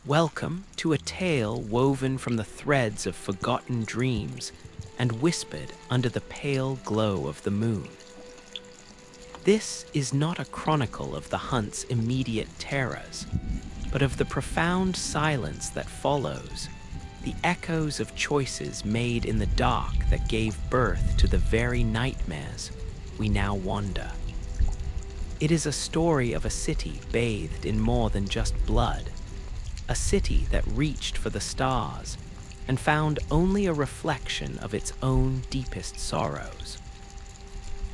Welcome to a tale woven from the threads of forgotten dreams and whispered under the pale glow of the moon. This is not a chronicle of the hunt's immediate terrors, but of the profound silence that follows, the echoes of choices made in the dark that gave birth to the very nightmares we now wander. It is a story of a city bathed in more than just blood, a city that reached for the stars and found only a reflection of its own deepest sorrows.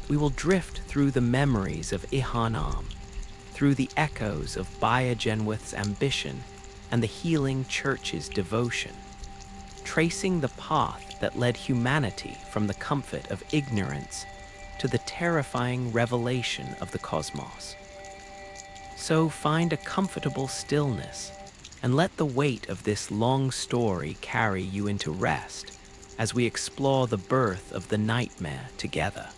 We will drift through the memories of Yharnam, through the echoes of Byrgenwerth's ambition and the healing church's devotion, tracing the path that led humanity from the comfort of ignorance to the terrifying revelation of the cosmos. So find a comfortable stillness and let the weight of this long story carry you into rest as we explore the birth of the nightmare together.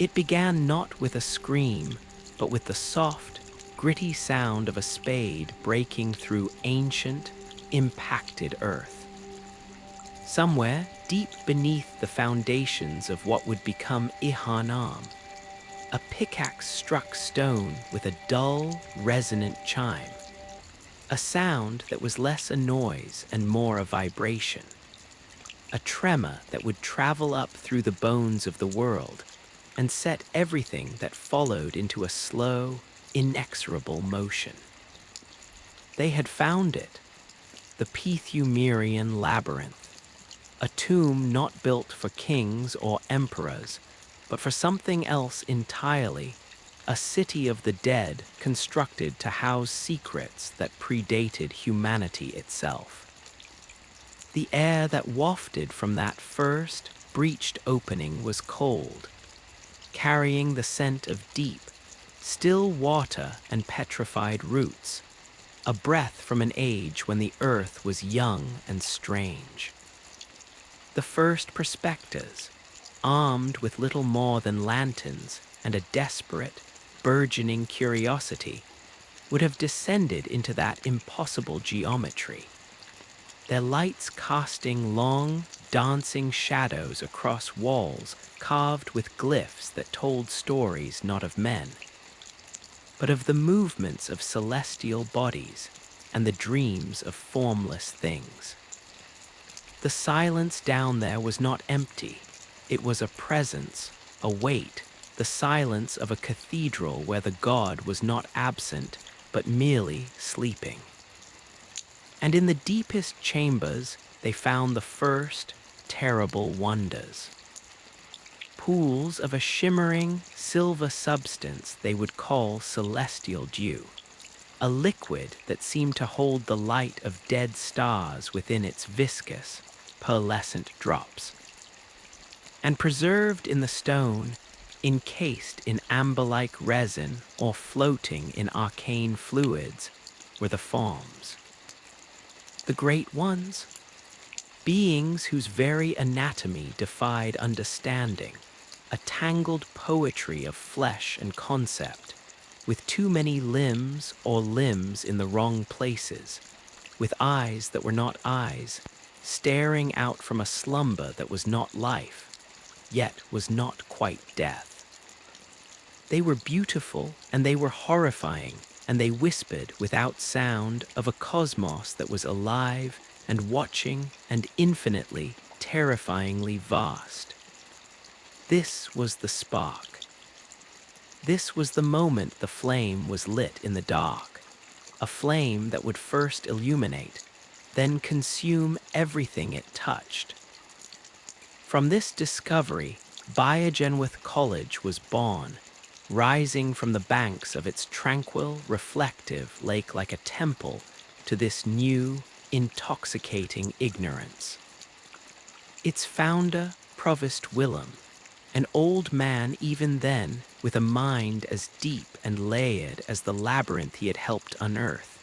It began not with a scream, but with the soft, gritty sound of a spade breaking through ancient, impacted earth. Somewhere deep beneath the foundations of what would become Yharnam, a pickaxe struck stone with a dull, resonant chime. A sound that was less a noise and more a vibration. A tremor that would travel up through the bones of the world and set everything that followed into a slow, inexorable motion. They had found it, the Pethumerian labyrinth, a tomb not built for kings or emperors, but for something else entirely, a city of the dead constructed to house secrets that predated humanity itself. The air that wafted from that first, breached opening was cold, carrying the scent of deep, still water and petrified roots, a breath from an age when the earth was young and strange. The first prospectors, armed with little more than lanterns and a desperate, burgeoning curiosity, would have descended into that impossible geometry, their lights casting long, dancing shadows across walls carved with glyphs that told stories not of men, but of the movements of celestial bodies and the dreams of formless things. The silence down there was not empty. It was a presence, a weight, the silence of a cathedral where the god was not absent, but merely sleeping. And in the deepest chambers, they found the first terrible wonders. Pools of a shimmering, silver substance they would call celestial dew, a liquid that seemed to hold the light of dead stars within its viscous, pearlescent drops. And preserved in the stone, encased in amber-like resin or floating in arcane fluids, were the forms. The great ones, beings whose very anatomy defied understanding, a tangled poetry of flesh and concept, with too many limbs or limbs in the wrong places, with eyes that were not eyes, staring out from a slumber that was not life, yet was not quite death. They were beautiful and they were horrifying, and they whispered without sound of a cosmos that was alive and watching and infinitely, terrifyingly vast. This was the spark. This was the moment the flame was lit in the dark, a flame that would first illuminate, then consume everything it touched. From this discovery, Byrgenwerth College was born, rising from the banks of its tranquil, reflective lake like a temple to this new, intoxicating ignorance. Its founder, Provost Willem, an old man even then with a mind as deep and layered as the labyrinth he had helped unearth,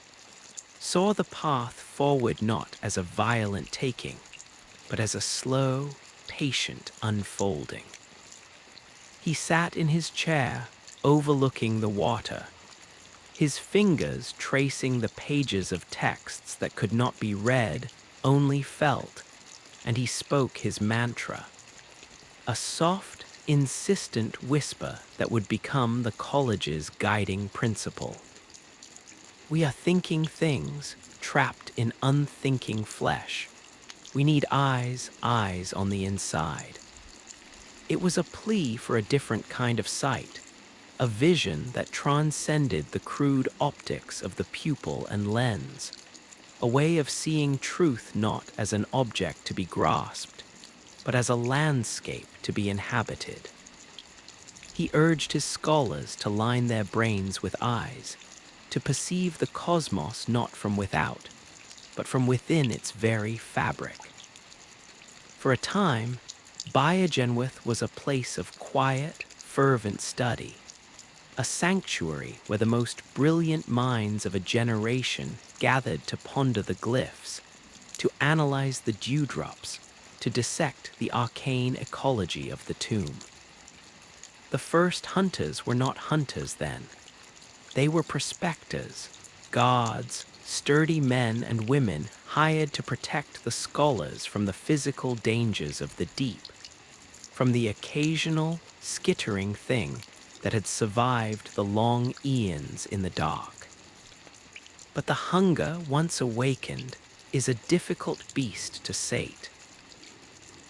saw the path forward not as a violent taking, but as a slow, patient unfolding. He sat in his chair, overlooking the water, his fingers tracing the pages of texts that could not be read, only felt, and he spoke his mantra, a soft, insistent whisper that would become the college's guiding principle. We are thinking things trapped in unthinking flesh. We need eyes on the inside. It was a plea for a different kind of sight, a vision that transcended the crude optics of the pupil and lens, a way of seeing truth not as an object to be grasped, but as a landscape to be inhabited. He urged his scholars to line their brains with eyes, to perceive the cosmos not from without, but from within its very fabric. For a time, Byrgenwerth was a place of quiet, fervent study, a sanctuary where the most brilliant minds of a generation gathered to ponder the glyphs, to analyze the dewdrops, to dissect the arcane ecology of the tomb. The first hunters were not hunters then. They were prospectors, guards, sturdy men and women hired to protect the scholars from the physical dangers of the deep, from the occasional, skittering thing that had survived the long eons in the dark. But the hunger, once awakened, is a difficult beast to sate.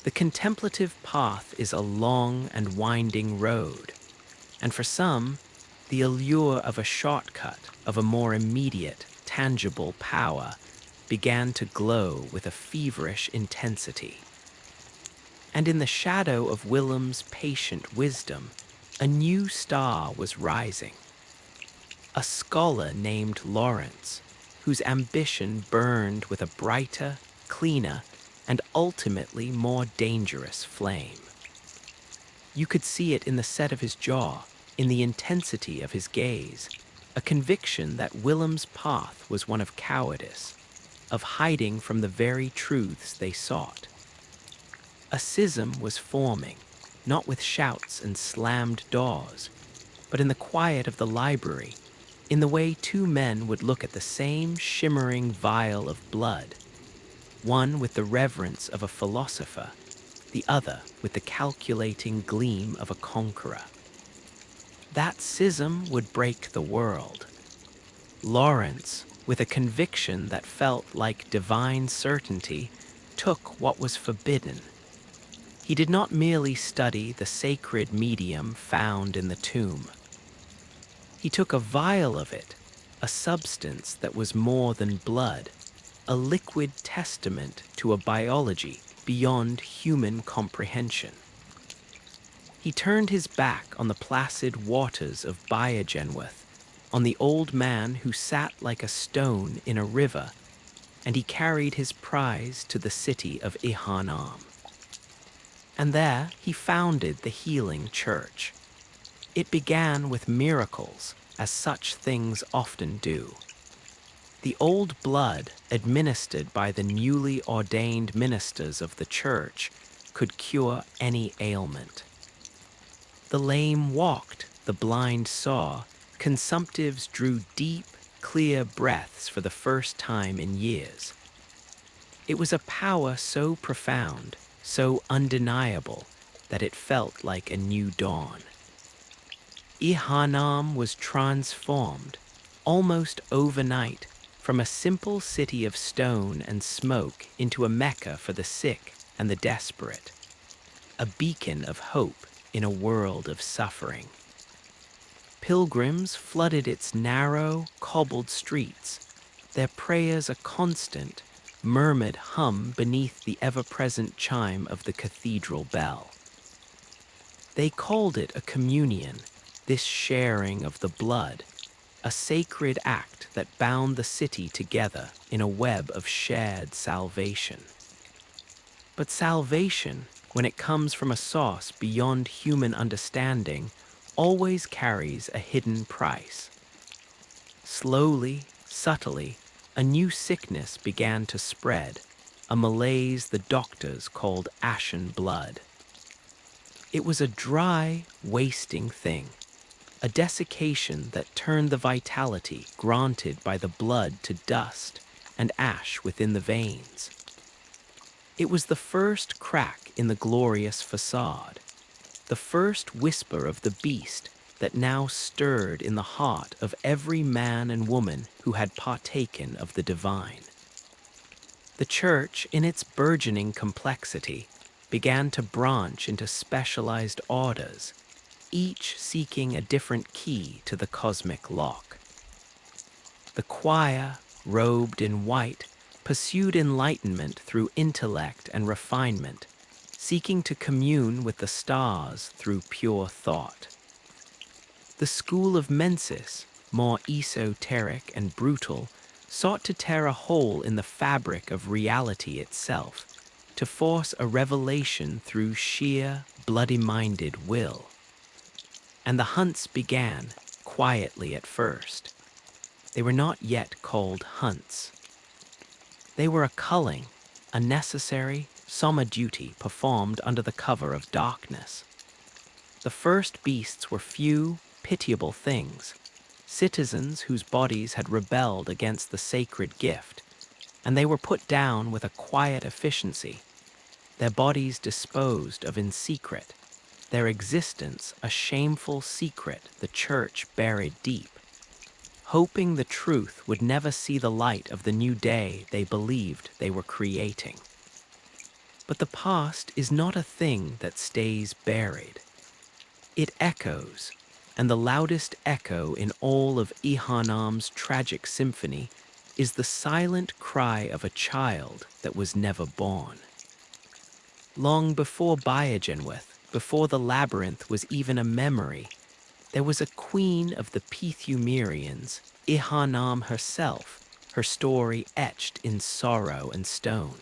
The contemplative path is a long and winding road, and for some, the allure of a shortcut, of a more immediate, tangible power, began to glow with a feverish intensity. And in the shadow of Willem's patient wisdom, a new star was rising. A scholar named Laurence, whose ambition burned with a brighter, cleaner, and ultimately more dangerous flame. You could see it in the set of his jaw, in the intensity of his gaze, a conviction that Willem's path was one of cowardice, of hiding from the very truths they sought. A schism was forming, not with shouts and slammed doors, but in the quiet of the library, in the way two men would look at the same shimmering vial of blood, one with the reverence of a philosopher, the other with the calculating gleam of a conqueror. That schism would break the world. Laurence, with a conviction that felt like divine certainty, took what was forbidden. He did not merely study the sacred medium found in the tomb. He took a vial of it, a substance that was more than blood, a liquid testament to a biology beyond human comprehension. He turned his back on the placid waters of Byrgenwerth, on the old man who sat like a stone in a river, and he carried his prize to the city of Yharnam. And there he founded the healing church. It began with miracles, as such things often do. The old blood administered by the newly ordained ministers of the church could cure any ailment. The lame walked, the blind saw, consumptives drew deep, clear breaths for the first time in years. It was a power so profound, so undeniable, that it felt like a new dawn. Yharnam was transformed, almost overnight, from a simple city of stone and smoke into a Mecca for the sick and the desperate, a beacon of hope in a world of suffering. Pilgrims flooded its narrow, cobbled streets, their prayers a constant, murmured hum beneath the ever-present chime of the cathedral bell. They called it a communion, this sharing of the blood, a sacred act that bound the city together in a web of shared salvation. But salvation, when it comes from a source beyond human understanding, always carries a hidden price. Slowly, subtly, a new sickness began to spread, a malaise the doctors called ashen blood. It was a dry, wasting thing, a desiccation that turned the vitality granted by the blood to dust and ash within the veins. It was the first crack in the glorious facade, the first whisper of the beast that now stirred in the heart of every man and woman who had partaken of the divine. The church, in its burgeoning complexity, began to branch into specialized orders, each seeking a different key to the cosmic lock. The choir, robed in white, pursued enlightenment through intellect and refinement, seeking to commune with the stars through pure thought. The school of Mensis, more esoteric and brutal, sought to tear a hole in the fabric of reality itself, to force a revelation through sheer, bloody-minded will. And the hunts began, quietly at first. They were not yet called hunts. They were a culling, a necessary, solemn duty performed under the cover of darkness. The first beasts were few, pitiable things, citizens whose bodies had rebelled against the sacred gift, and they were put down with a quiet efficiency, their bodies disposed of in secret, their existence a shameful secret the church buried deep, hoping the truth would never see the light of the new day they believed they were creating. But the past is not a thing that stays buried. It echoes, and the loudest echo in all of Yharnam's tragic symphony is the silent cry of a child that was never born. Long before Byrgenwerth, before the labyrinth was even a memory, there was a queen of the Pithumerians, Yharnam herself, her story etched in sorrow and stone.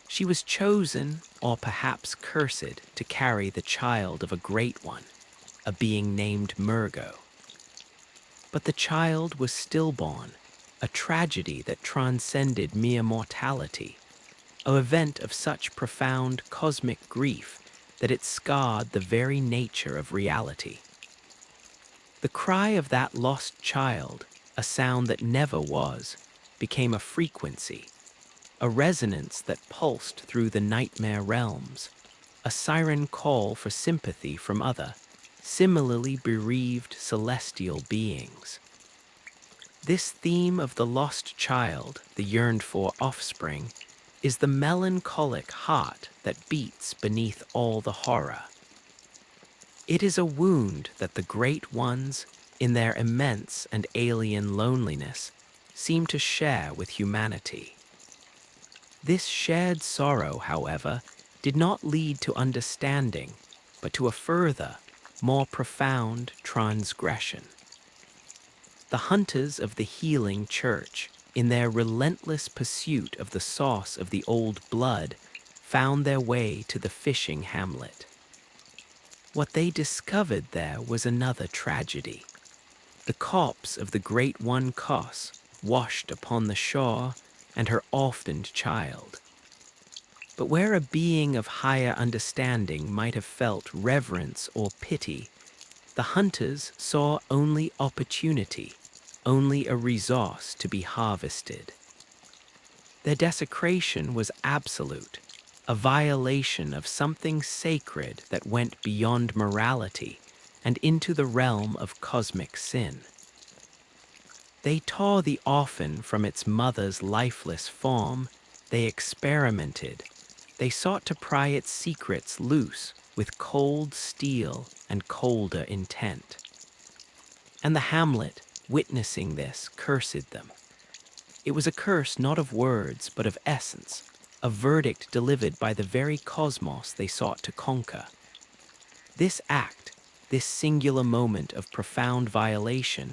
She was chosen, or perhaps cursed, to carry the child of a great one, a being named Mergo. But the child was stillborn, a tragedy that transcended mere mortality, an event of such profound cosmic grief that it scarred the very nature of reality. The cry of that lost child, a sound that never was, became a frequency, a resonance that pulsed through the nightmare realms, a siren call for sympathy from other, similarly bereaved celestial beings. This theme of the lost child, the yearned-for offspring, is the melancholic heart that beats beneath all the horror. It is a wound that the great ones, in their immense and alien loneliness, seem to share with humanity. This shared sorrow, however, did not lead to understanding, but to a further, more profound transgression. The hunters of the healing church, in their relentless pursuit of the source of the old blood, found their way to the fishing hamlet. What they discovered there was another tragedy. The corpse of the great one Kos, washed upon the shore, and her orphaned child. But where a being of higher understanding might have felt reverence or pity, the hunters saw only opportunity, only a resource to be harvested. Their desecration was absolute, a violation of something sacred that went beyond morality and into the realm of cosmic sin. They tore the orphan from its mother's lifeless form, they experimented, they sought to pry its secrets loose with cold steel and colder intent. And the hamlet, witnessing this, cursed them. It was a curse not of words but of essence, a verdict delivered by the very cosmos they sought to conquer. This act, this singular moment of profound violation,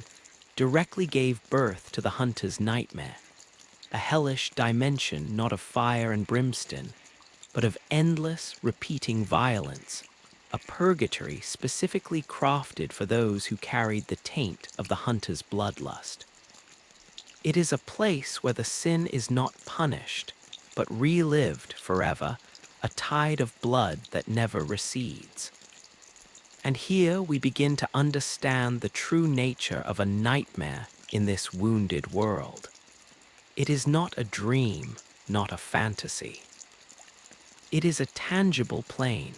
directly gave birth to the hunter's nightmare, a hellish dimension not of fire and brimstone, but of endless, repeating violence, a purgatory specifically crafted for those who carried the taint of the hunter's bloodlust. It is a place where the sin is not punished, but relived forever, a tide of blood that never recedes. And here we begin to understand the true nature of a nightmare in this wounded world. It is not a dream, not a fantasy. It is a tangible plane,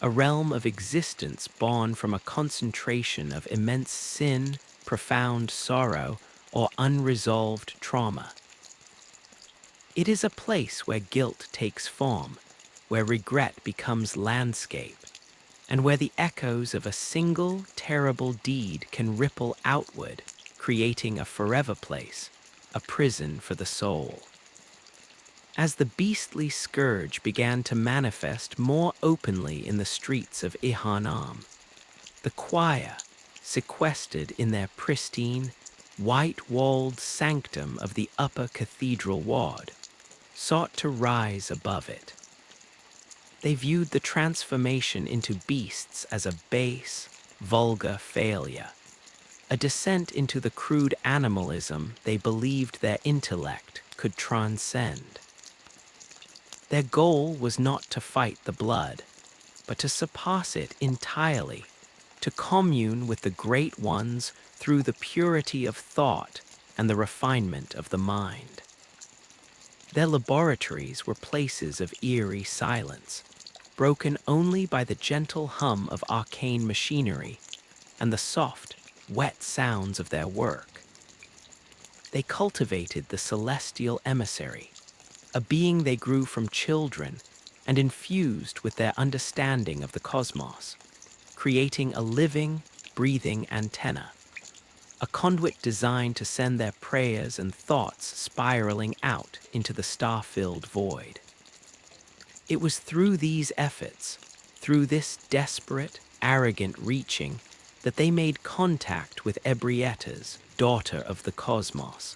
a realm of existence born from a concentration of immense sin, profound sorrow, or unresolved trauma. It is a place where guilt takes form, where regret becomes landscape, and where the echoes of a single terrible deed can ripple outward, creating a forever place, a prison for the soul. As the beastly scourge began to manifest more openly in the streets of Yharnam, the choir, sequestered in their pristine, white-walled sanctum of the upper cathedral ward, sought to rise above it. They viewed the transformation into beasts as a base, vulgar failure, a descent into the crude animalism they believed their intellect could transcend. Their goal was not to fight the blood, but to surpass it entirely, to commune with the great ones through the purity of thought and the refinement of the mind. Their laboratories were places of eerie silence, broken only by the gentle hum of arcane machinery and the soft, wet sounds of their work. They cultivated the celestial emissary, a being they grew from children and infused with their understanding of the cosmos, creating a living, breathing antenna, a conduit designed to send their prayers and thoughts spiraling out into the star-filled void. It was through these efforts, through this desperate, arrogant reaching, that they made contact with Ebrietta's, daughter of the cosmos.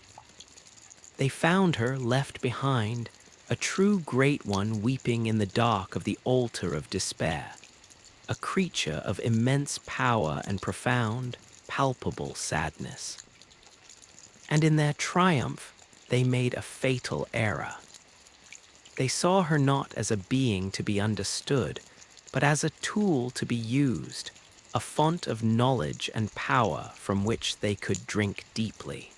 They found her left behind, a true great one weeping in the dark of the altar of despair, a creature of immense power and profound, palpable sadness. And in their triumph, they made a fatal error. They saw her not as a being to be understood, but as a tool to be used, a font of knowledge and power from which they could drink deeply.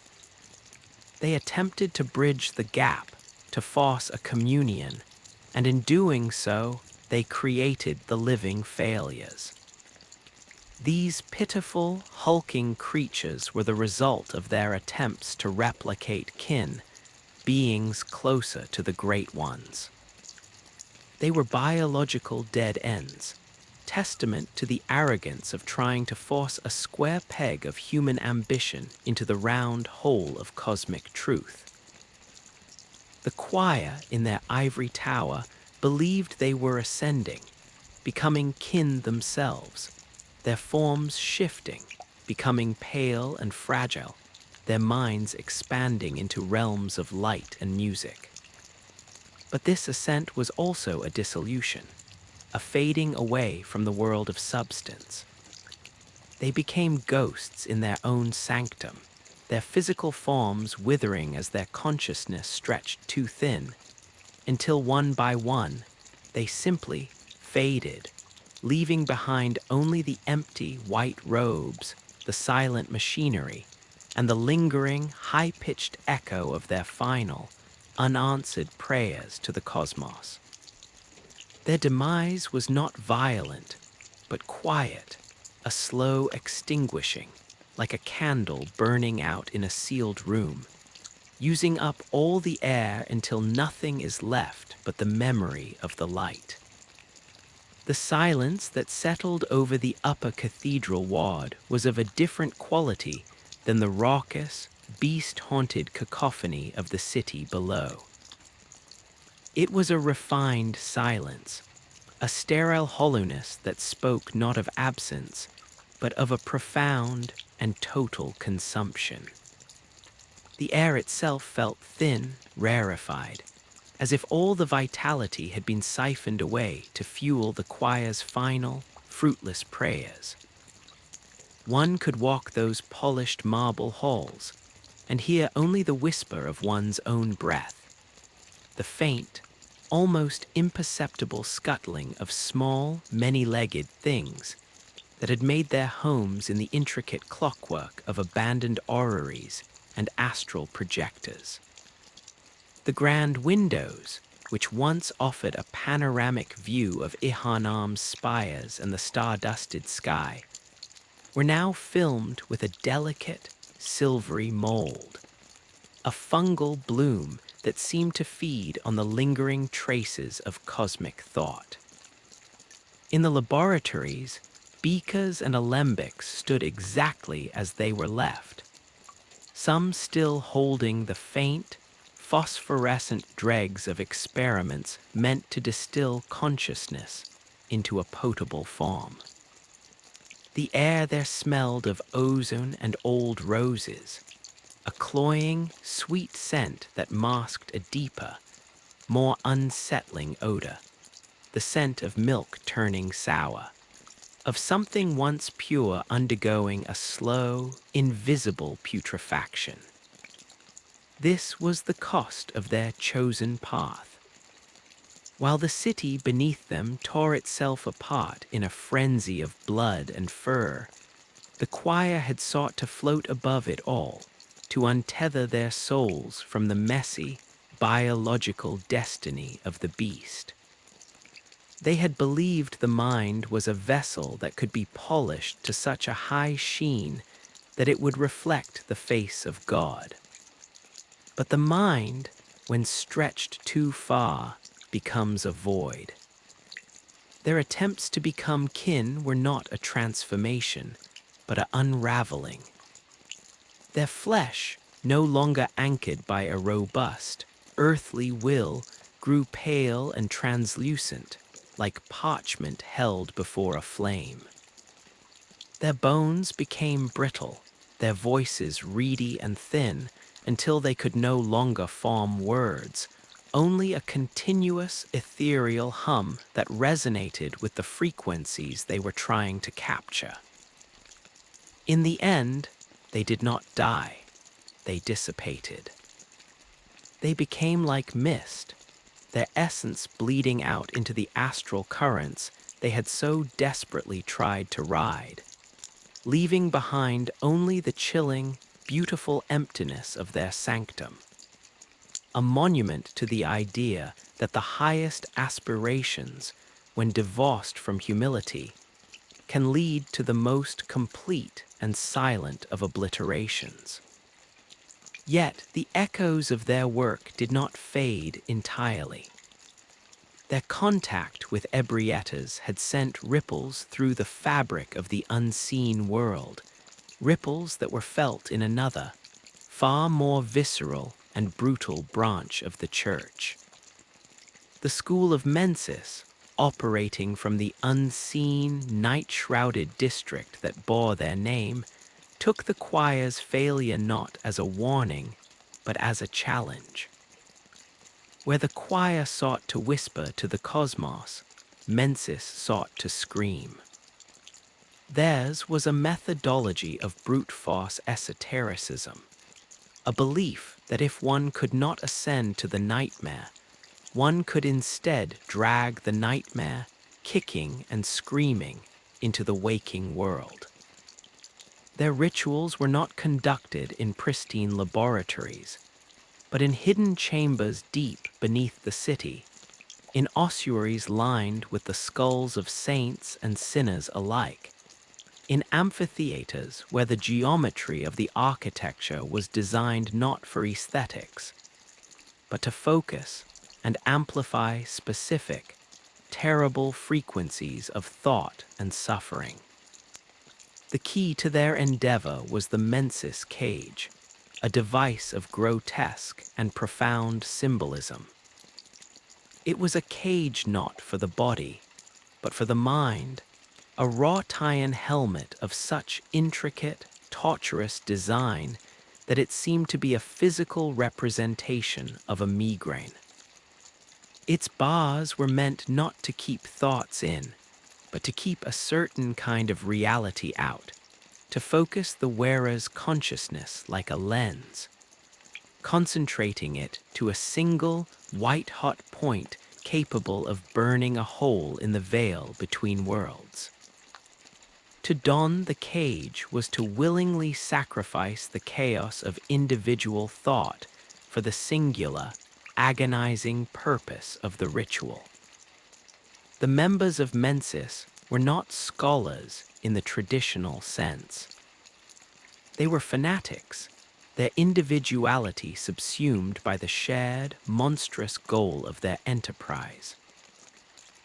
They attempted to bridge the gap, to force a communion, and in doing so, they created the living failures. These pitiful, hulking creatures were the result of their attempts to replicate kin, beings closer to the great ones. They were biological dead ends, testament to the arrogance of trying to force a square peg of human ambition into the round hole of cosmic truth. The choir in their ivory tower believed they were ascending, becoming kin themselves, their forms shifting, becoming pale and fragile, their minds expanding into realms of light and music. But this ascent was also a dissolution, a fading away from the world of substance. They became ghosts in their own sanctum, their physical forms withering as their consciousness stretched too thin, until one by one, they simply faded, leaving behind only the empty white robes, the silent machinery, and the lingering, high-pitched echo of their final, unanswered prayers to the cosmos. Their demise was not violent, but quiet, a slow extinguishing, like a candle burning out in a sealed room, using up all the air until nothing is left but the memory of the light. The silence that settled over the upper cathedral ward was of a different quality than the raucous, beast-haunted cacophony of the city below. It was a refined silence, a sterile hollowness that spoke not of absence, but of a profound and total consumption. The air itself felt thin, rarefied, as if all the vitality had been siphoned away to fuel the choir's final, fruitless prayers. One could walk those polished marble halls and hear only the whisper of one's own breath, the faint, almost imperceptible scuttling of small, many-legged things that had made their homes in the intricate clockwork of abandoned orreries and astral projectors. The grand windows, which once offered a panoramic view of Yharnam's spires and the star-dusted sky, were now filmed with a delicate, silvery mold, a fungal bloom that seemed to feed on the lingering traces of cosmic thought. In the laboratories, beakers and alembics stood exactly as they were left, some still holding the faint, phosphorescent dregs of experiments meant to distill consciousness into a potable form. The air there smelled of ozone and old roses, a cloying, sweet scent that masked a deeper, more unsettling odor, the scent of milk turning sour, of something once pure undergoing a slow, invisible putrefaction. This was the cost of their chosen path. While the city beneath them tore itself apart in a frenzy of blood and fur, the choir had sought to float above it all, to untether their souls from the messy, biological destiny of the beast. They had believed the mind was a vessel that could be polished to such a high sheen that it would reflect the face of God. But the mind, when stretched too far, becomes a void. Their attempts to become kin were not a transformation, but an unraveling. Their flesh, no longer anchored by a robust, earthly will, grew pale and translucent, like parchment held before a flame. Their bones became brittle, their voices reedy and thin, until they could no longer form words, only a continuous ethereal hum that resonated with the frequencies they were trying to capture. In the end, they did not die, they dissipated. They became like mist, their essence bleeding out into the astral currents they had so desperately tried to ride, leaving behind only the chilling, beautiful emptiness of their sanctum, a monument to the idea that the highest aspirations, when divorced from humility, can lead to the most complete and silent of obliterations. Yet the echoes of their work did not fade entirely. Their contact with ebriettas had sent ripples through the fabric of the unseen world, ripples that were felt in another, far more visceral and brutal branch of the church. The school of Mensis, operating from the unseen, night-shrouded district that bore their name, took the choir's failure not as a warning, but as a challenge. Where the choir sought to whisper to the cosmos, Mensis sought to scream. Theirs was a methodology of brute force esotericism, a belief that if one could not ascend to the nightmare, one could instead drag the nightmare, kicking and screaming, into the waking world. Their rituals were not conducted in pristine laboratories, but in hidden chambers deep beneath the city, in ossuaries lined with the skulls of saints and sinners alike, in amphitheaters where the geometry of the architecture was designed not for aesthetics, but to focus and amplify specific, terrible frequencies of thought and suffering. The key to their endeavor was the Mensis cage, a device of grotesque and profound symbolism. It was a cage not for the body, but for the mind, a wrought-iron helmet of such intricate, tortuous design that it seemed to be a physical representation of a migraine. Its bars were meant not to keep thoughts in, but to keep a certain kind of reality out, to focus the wearer's consciousness like a lens, concentrating it to a single, white-hot point capable of burning a hole in the veil between worlds. To don the cage was to willingly sacrifice the chaos of individual thought for the singular, agonizing purpose of the ritual. The members of Mensis were not scholars in the traditional sense. They were fanatics, their individuality subsumed by the shared, monstrous goal of their enterprise.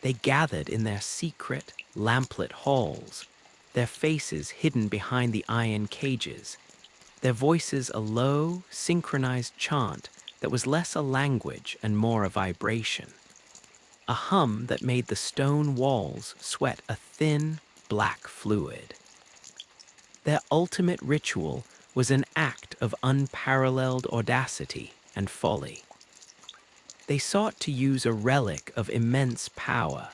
They gathered in their secret, lamplit halls, their faces hidden behind the iron cages, their voices a low, synchronized chant that was less a language and more a vibration, a hum that made the stone walls sweat a thin, black fluid. Their ultimate ritual was an act of unparalleled audacity and folly. They sought to use a relic of immense power,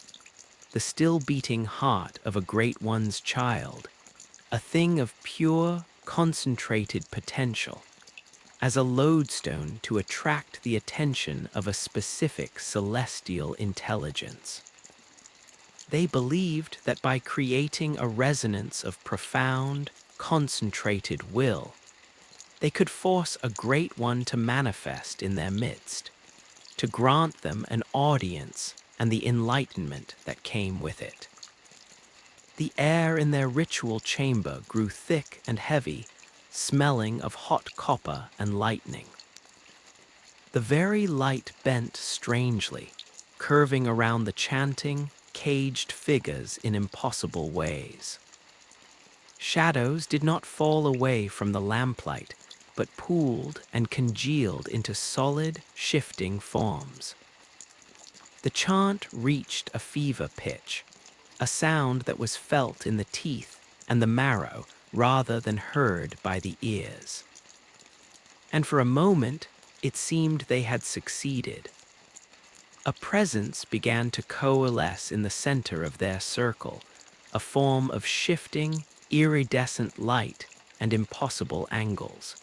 the still-beating heart of a great one's child, a thing of pure, concentrated potential, as a lodestone to attract the attention of a specific celestial intelligence. They believed that by creating a resonance of profound, concentrated will, they could force a great one to manifest in their midst, to grant them an audience and the enlightenment that came with it. The air in their ritual chamber grew thick and heavy, smelling of hot copper and lightning. The very light bent strangely, curving around the chanting, caged figures in impossible ways. Shadows did not fall away from the lamplight, but pooled and congealed into solid, shifting forms. The chant reached a fever pitch, a sound that was felt in the teeth and the marrow rather than heard by the ears. And for a moment, it seemed they had succeeded. A presence began to coalesce in the center of their circle, a form of shifting, iridescent light and impossible angles.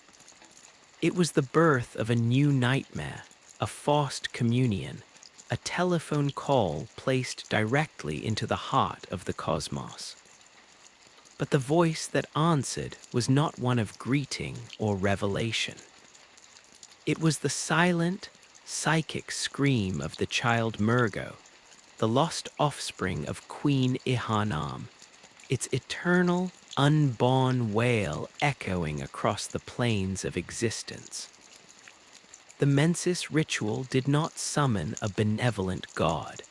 It was the birth of a new nightmare, a forced communion, a telephone call placed directly into the heart of the cosmos. But the voice that answered was not one of greeting or revelation. It was the silent, psychic scream of the child Mergo, the lost offspring of Queen Yharnam, its eternal, unborn wail echoing across the plains of existence. The Mensis ritual did not summon a benevolent god.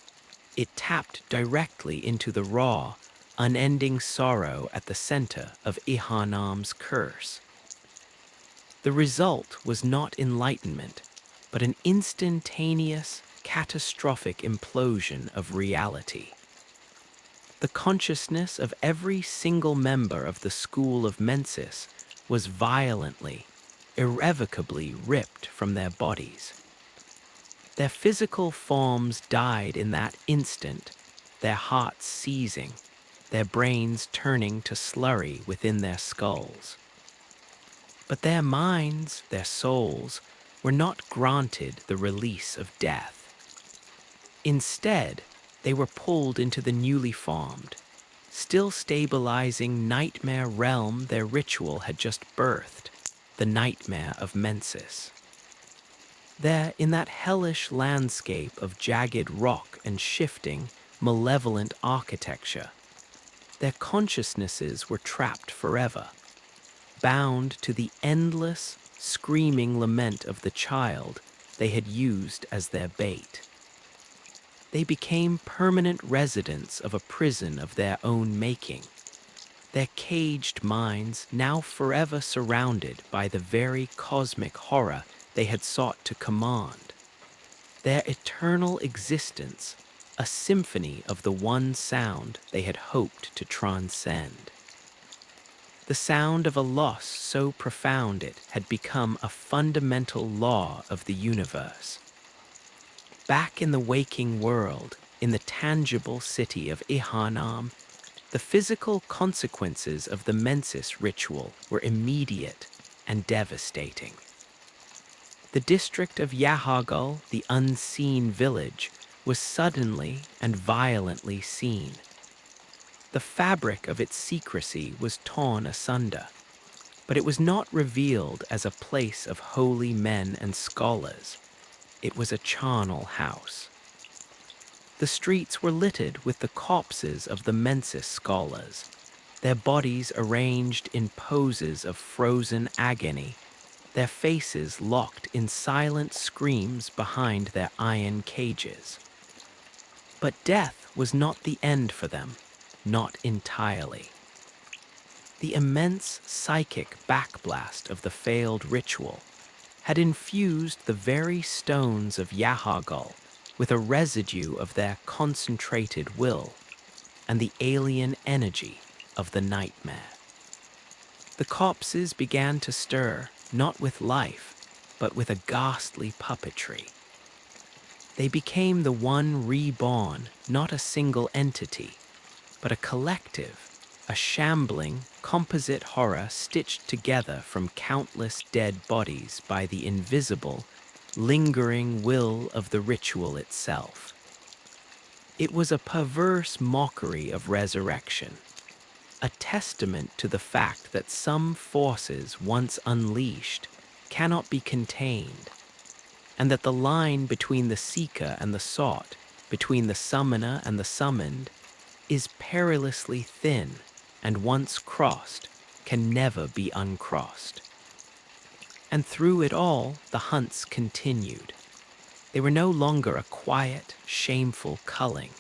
It tapped directly into the raw, unending sorrow at the center of Yharnam's curse. The result was not enlightenment, but an instantaneous, catastrophic implosion of reality. The consciousness of every single member of the school of Mensis was violently, irrevocably ripped from their bodies. Their physical forms died in that instant, their hearts seizing, their brains turning to slurry within their skulls. But their minds, their souls, were not granted the release of death. Instead, they were pulled into the newly formed, still stabilizing nightmare realm their ritual had just birthed, the nightmare of Mensis. There, in that hellish landscape of jagged rock and shifting, malevolent architecture, their consciousnesses were trapped forever, bound to the endless, screaming lament of the child they had used as their bait. They became permanent residents of a prison of their own making, their caged minds now forever surrounded by the very cosmic horror they had sought to command. Their eternal existence, a symphony of the one sound they had hoped to transcend. The sound of a loss so profound it had become a fundamental law of the universe. Back in the waking world, in the tangible city of Yharnam, the physical consequences of the Mensis ritual were immediate and devastating. The district of Yahargul, the unseen village, was suddenly and violently seen. The fabric of its secrecy was torn asunder, but it was not revealed as a place of holy men and scholars. It was a charnel house. The streets were littered with the corpses of the mensis scholars, their bodies arranged in poses of frozen agony, their faces locked in silent screams behind their iron cages. But death was not the end for them, not entirely. The immense psychic backblast of the failed ritual had infused the very stones of Yahargul with a residue of their concentrated will and the alien energy of the nightmare. The corpses began to stir, not with life, but with a ghastly puppetry. They became the one reborn, not a single entity, but a collective, a shambling, composite horror stitched together from countless dead bodies by the invisible, lingering will of the ritual itself. It was a perverse mockery of resurrection, a testament to the fact that some forces once unleashed cannot be contained, and that the line between the seeker and the sought, between the summoner and the summoned, is perilously thin, and once crossed, can never be uncrossed. And through it all, the hunts continued. They were no longer a quiet, shameful culling.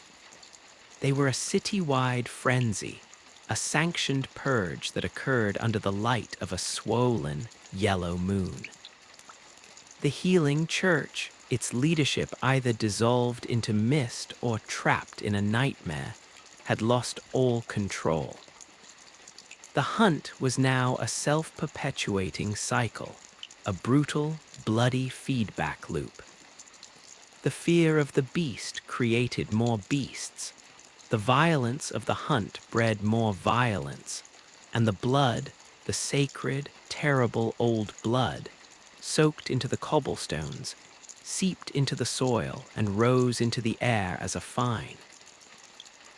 They were a city-wide frenzy, a sanctioned purge that occurred under the light of a swollen, yellow moon. The healing church, its leadership either dissolved into mist or trapped in a nightmare, had lost all control. The hunt was now a self-perpetuating cycle, a brutal, bloody feedback loop. The fear of the beast created more beasts. The violence of the hunt bred more violence, and the blood, the sacred, terrible old blood, soaked into the cobblestones, seeped into the soil and rose into the air as a fine.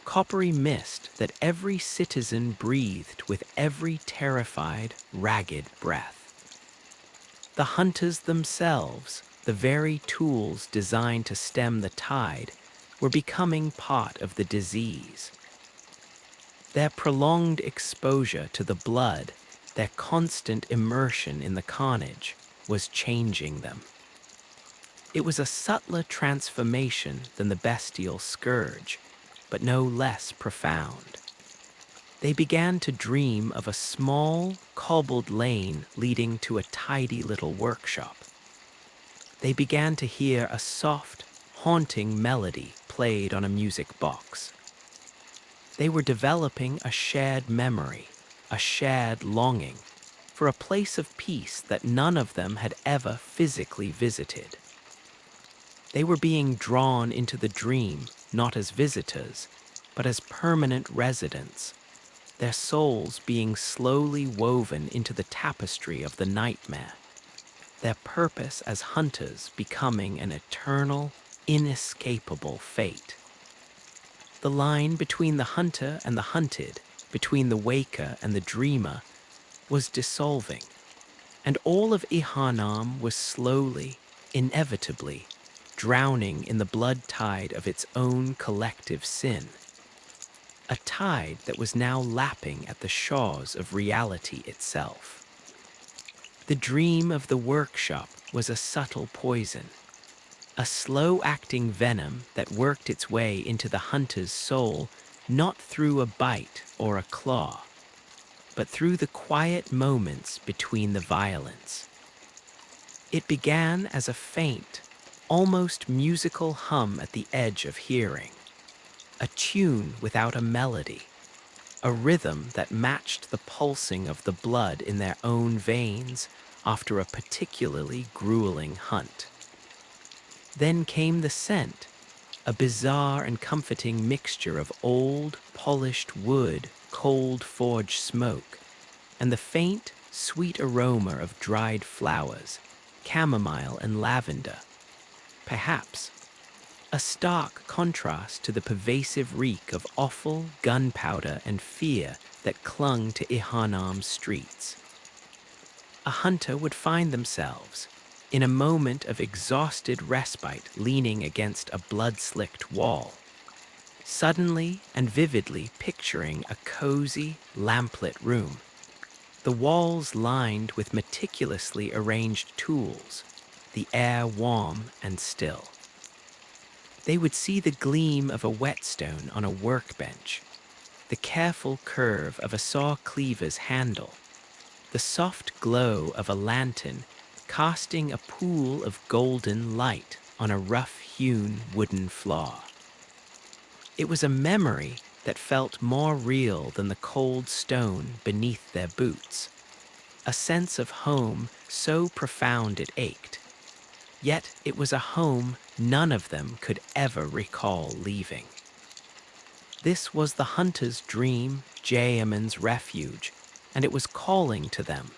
Coppery mist that every citizen breathed with every terrified, ragged breath. The hunters themselves, the very tools designed to stem the tide, were becoming part of the disease. Their prolonged exposure to the blood, their constant immersion in the carnage, was changing them. It was a subtler transformation than the bestial scourge, but no less profound. They began to dream of a small, cobbled lane leading to a tidy little workshop. They began to hear a soft, haunting melody played on a music box. They were developing a shared memory, a shared longing, for a place of peace that none of them had ever physically visited. They were being drawn into the dream, not as visitors, but as permanent residents, their souls being slowly woven into the tapestry of the nightmare, their purpose as hunters becoming an eternal, inescapable fate. The line between the hunter and the hunted, between the waker and the dreamer, was dissolving, and all of Yharnam was slowly, inevitably, drowning in the blood tide of its own collective sin, a tide that was now lapping at the shores of reality itself. The dream of the workshop was a subtle poison, a slow-acting venom that worked its way into the hunter's soul not through a bite or a claw, but through the quiet moments between the violence. It began as a faint, almost musical hum at the edge of hearing, a tune without a melody, a rhythm that matched the pulsing of the blood in their own veins after a particularly grueling hunt. Then came the scent, a bizarre and comforting mixture of old, polished wood, cold forge smoke, and the faint, sweet aroma of dried flowers, chamomile and lavender. Perhaps, a stark contrast to the pervasive reek of offal, gunpowder, and fear that clung to Yharnam's streets. A hunter would find themselves, in a moment of exhausted respite leaning against a blood-slicked wall, suddenly and vividly picturing a cozy, lamplit room, the walls lined with meticulously arranged tools, the air warm and still. They would see the gleam of a whetstone on a workbench, the careful curve of a saw cleaver's handle, the soft glow of a lantern casting a pool of golden light on a rough-hewn wooden floor. It was a memory that felt more real than the cold stone beneath their boots, a sense of home so profound it ached. Yet it was a home none of them could ever recall leaving. This was the hunter's dream, Jayaman's refuge, and it was calling to them.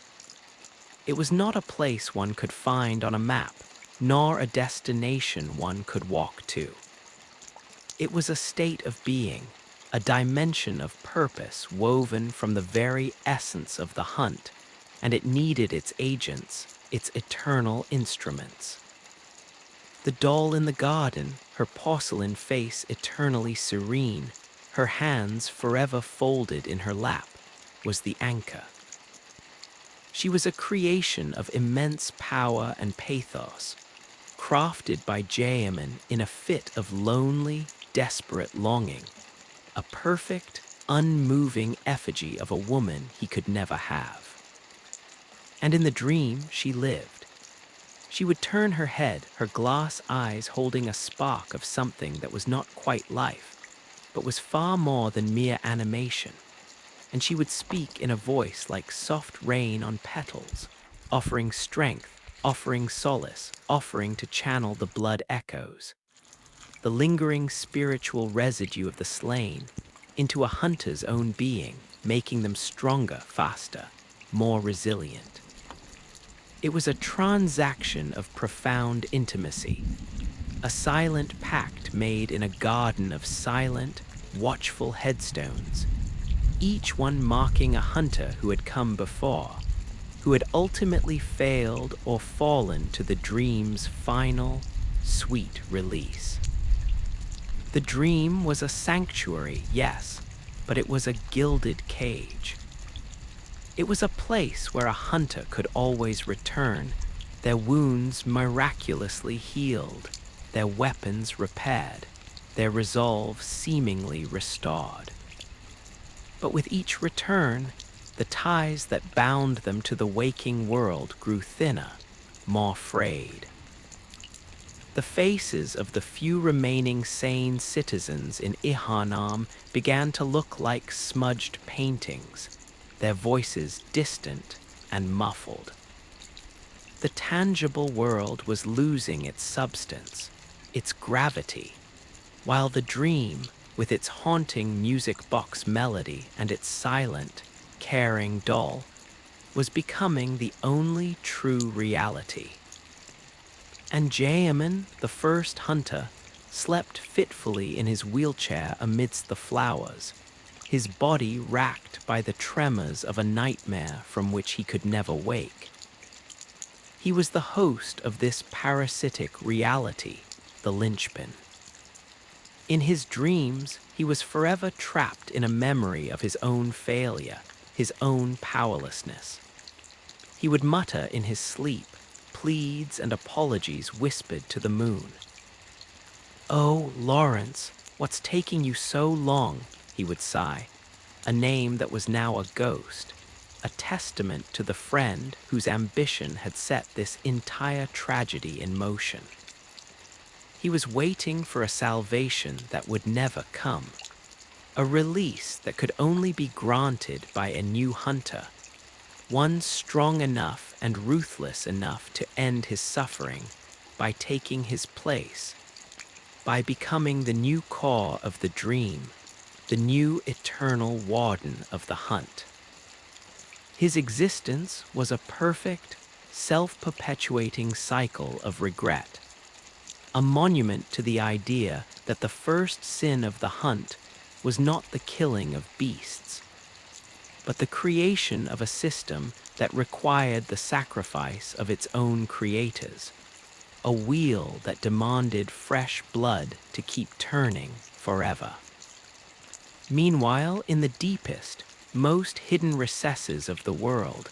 It was not a place one could find on a map, nor a destination one could walk to. It was a state of being, a dimension of purpose woven from the very essence of the hunt, and it needed its agents, its eternal instruments. The doll in the garden, her porcelain face eternally serene, her hands forever folded in her lap, was the anchor. She was a creation of immense power and pathos, crafted by Jayaman in a fit of lonely, desperate longing, a perfect, unmoving effigy of a woman he could never have. And in the dream she lived. She would turn her head, her glass eyes holding a spark of something that was not quite life, but was far more than mere animation, and she would speak in a voice like soft rain on petals, offering strength, offering solace, offering to channel the blood echoes, the lingering spiritual residue of the slain, into a hunter's own being, making them stronger, faster, more resilient. It was a transaction of profound intimacy, a silent pact made in a garden of silent, watchful headstones, each one marking a hunter who had come before, who had ultimately failed or fallen to the dream's final, sweet release. The dream was a sanctuary, yes, but it was a gilded cage. It was a place where a hunter could always return, their wounds miraculously healed, their weapons repaired, their resolve seemingly restored. But with each return, the ties that bound them to the waking world grew thinner, more frayed. The faces of the few remaining sane citizens in Yharnam began to look like smudged paintings, their voices distant and muffled. The tangible world was losing its substance, its gravity, while the dream, with its haunting music box melody and its silent, caring doll, was becoming the only true reality. And Jayaman, the first hunter, slept fitfully in his wheelchair amidst the flowers, his body racked by the tremors of a nightmare from which he could never wake. He was the host of this parasitic reality, the linchpin. In his dreams, he was forever trapped in a memory of his own failure, his own powerlessness. He would mutter in his sleep, pleads and apologies whispered to the moon. "Oh, Laurence, what's taking you so long?" he would sigh, a name that was now a ghost, a testament to the friend whose ambition had set this entire tragedy in motion. He was waiting for a salvation that would never come, a release that could only be granted by a new hunter, one strong enough and ruthless enough to end his suffering by taking his place, by becoming the new core of the dream, the new eternal warden of the hunt. His existence was a perfect, self-perpetuating cycle of regret. a monument to the idea that the first sin of the hunt was not the killing of beasts, but the creation of a system that required the sacrifice of its own creators, a wheel that demanded fresh blood to keep turning forever. Meanwhile, in the deepest, most hidden recesses of the world,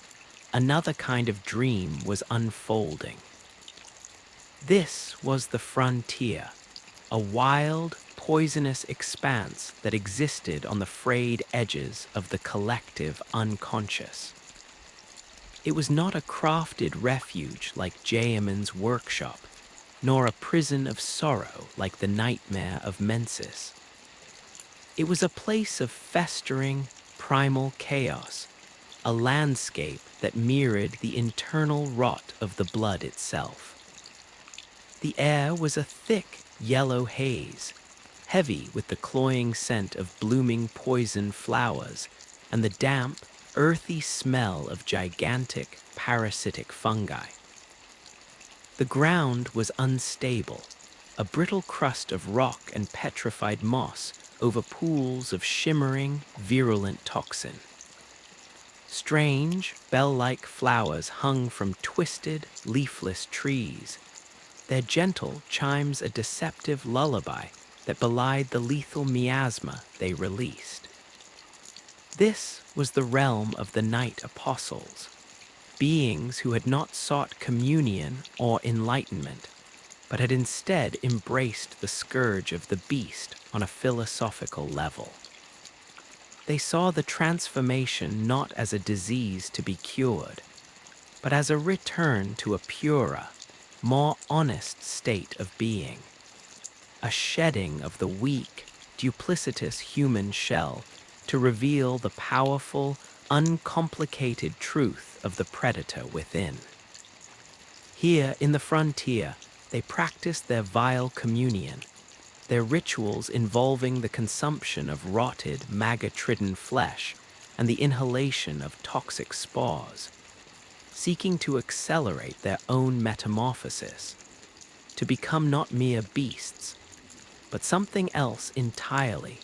another kind of dream was unfolding. This was the frontier, a wild, poisonous expanse that existed on the frayed edges of the collective unconscious. It was not a crafted refuge like Jaemun's workshop, nor a prison of sorrow like the nightmare of Mensis. It was a place of festering, primal chaos, a landscape that mirrored the internal rot of the blood itself. The air was a thick, yellow haze, heavy with the cloying scent of blooming poison flowers and the damp, earthy smell of gigantic, parasitic fungi. The ground was unstable, a brittle crust of rock and petrified moss over pools of shimmering, virulent toxin. Strange, bell-like flowers hung from twisted, leafless trees, their gentle chimes a deceptive lullaby that belied the lethal miasma they released. This was the realm of the night apostles, beings who had not sought communion or enlightenment, but had instead embraced the scourge of the beast on a philosophical level. They saw the transformation not as a disease to be cured, but as a return to a purer, more honest state of being, a shedding of the weak, duplicitous human shell to reveal the powerful, uncomplicated truth of the predator within. Here in the frontier, they practiced their vile communion, their rituals involving the consumption of rotted, maggot-ridden flesh and the inhalation of toxic spores, seeking to accelerate their own metamorphosis, to become not mere beasts, but something else entirely,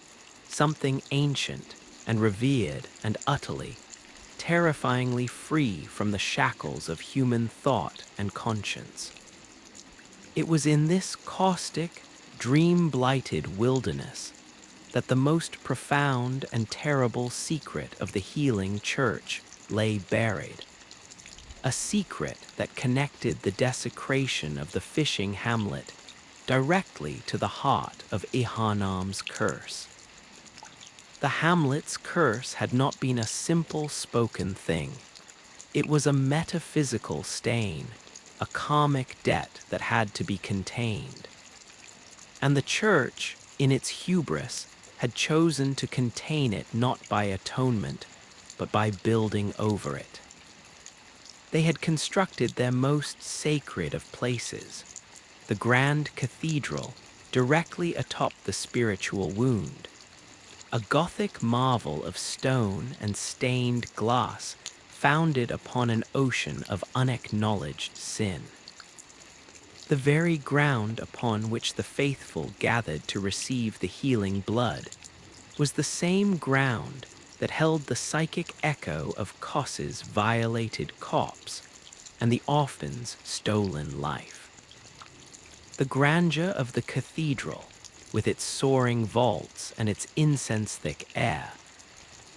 something ancient and revered and utterly, terrifyingly free from the shackles of human thought and conscience. It was in this caustic, dream-blighted wilderness that the most profound and terrible secret of the healing church lay buried, a secret that connected the desecration of the fishing hamlet directly to the heart of Yharnam's curse. The hamlet's curse had not been a simple spoken thing. It was a metaphysical stain, a karmic debt that had to be contained. And the church, in its hubris, had chosen to contain it not by atonement, but by building over it. They had constructed their most sacred of places, the grand cathedral, directly atop the spiritual wound, a Gothic marvel of stone and stained glass founded upon an ocean of unacknowledged sin. The very ground upon which the faithful gathered to receive the healing blood was the same ground that held the psychic echo of Kos's violated corpse and the orphan's stolen life. The grandeur of the cathedral, with its soaring vaults and its incense-thick air,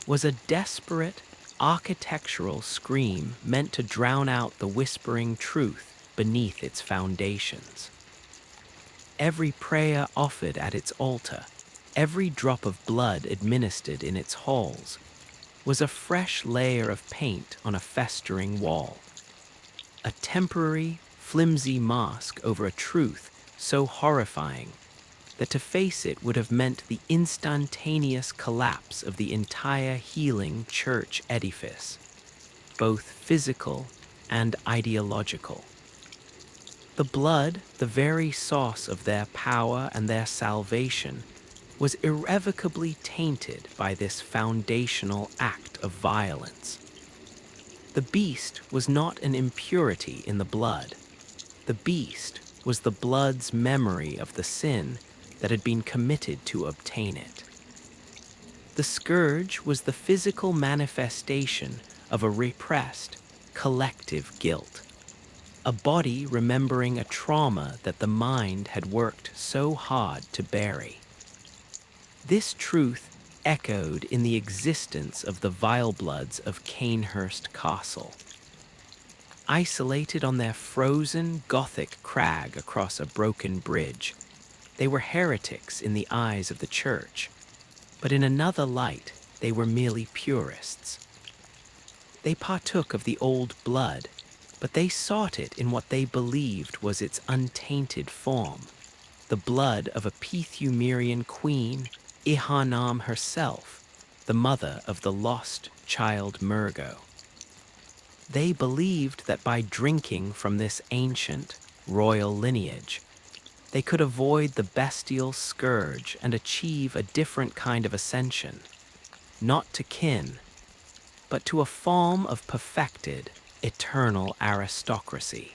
was a desperate, architectural scream meant to drown out the whispering truth beneath its foundations. Every prayer offered at its altar, every drop of blood administered in its halls, was a fresh layer of paint on a festering wall, a temporary, flimsy mask over a truth so horrifying that to face it would have meant the instantaneous collapse of the entire healing church edifice, both physical and ideological. The blood, the very source of their power and their salvation, was irrevocably tainted by this foundational act of violence. The beast was not an impurity in the blood. The beast was the blood's memory of the sin that had been committed to obtain it. The scourge was the physical manifestation of a repressed, collective guilt, a body remembering a trauma that the mind had worked so hard to bury. This truth echoed in the existence of the Vilebloods of Canehurst Castle. Isolated on their frozen Gothic crag across a broken bridge, they were heretics in the eyes of the church, but in another light, they were merely purists. They partook of the old blood, but they sought it in what they believed was its untainted form, the blood of a Pethumerian queen, Yharnam herself, the mother of the lost child Mergo. They believed that by drinking from this ancient, royal lineage, they could avoid the bestial scourge and achieve a different kind of ascension, not to kin, but to a form of perfected, eternal aristocracy.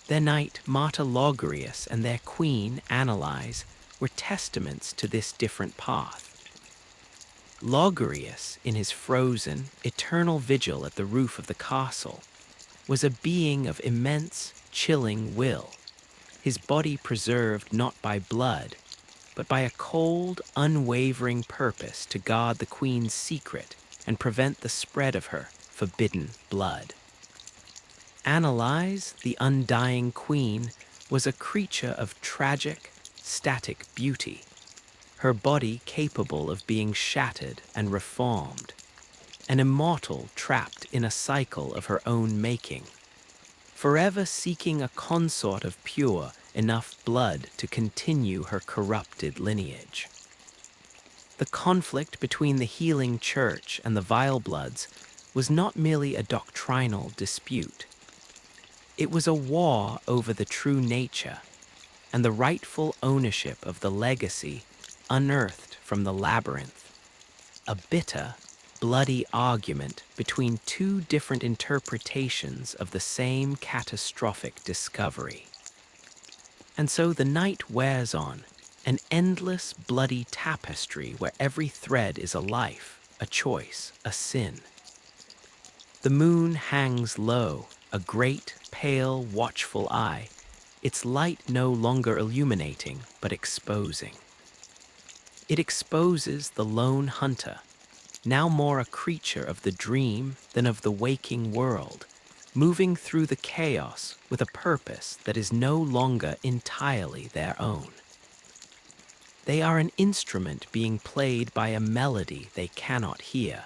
Their knight Marta Logarius and their queen Analyse were testaments to this different path. Logarius, in his frozen, eternal vigil at the roof of the castle, was a being of immense, chilling will, his body preserved not by blood, but by a cold, unwavering purpose to guard the queen's secret and prevent the spread of her forbidden blood. Analyse, the undying queen, was a creature of tragic, static beauty, her body capable of being shattered and reformed, an immortal trapped in a cycle of her own making, forever seeking a consort of pure enough blood to continue her corrupted lineage. The conflict between the healing church and the Vilebloods was not merely a doctrinal dispute. It was a war over the true nature and the rightful ownership of the legacy unearthed from the labyrinth, a bitter, bloody argument between two different interpretations of the same catastrophic discovery. And so the night wears on, an endless bloody tapestry where every thread is a life, a choice, a sin. The moon hangs low, a great, pale, watchful eye, its light no longer illuminating, but exposing. It exposes the lone hunter, now more a creature of the dream than of the waking world, moving through the chaos with a purpose that is no longer entirely their own. They are an instrument being played by a melody they cannot hear,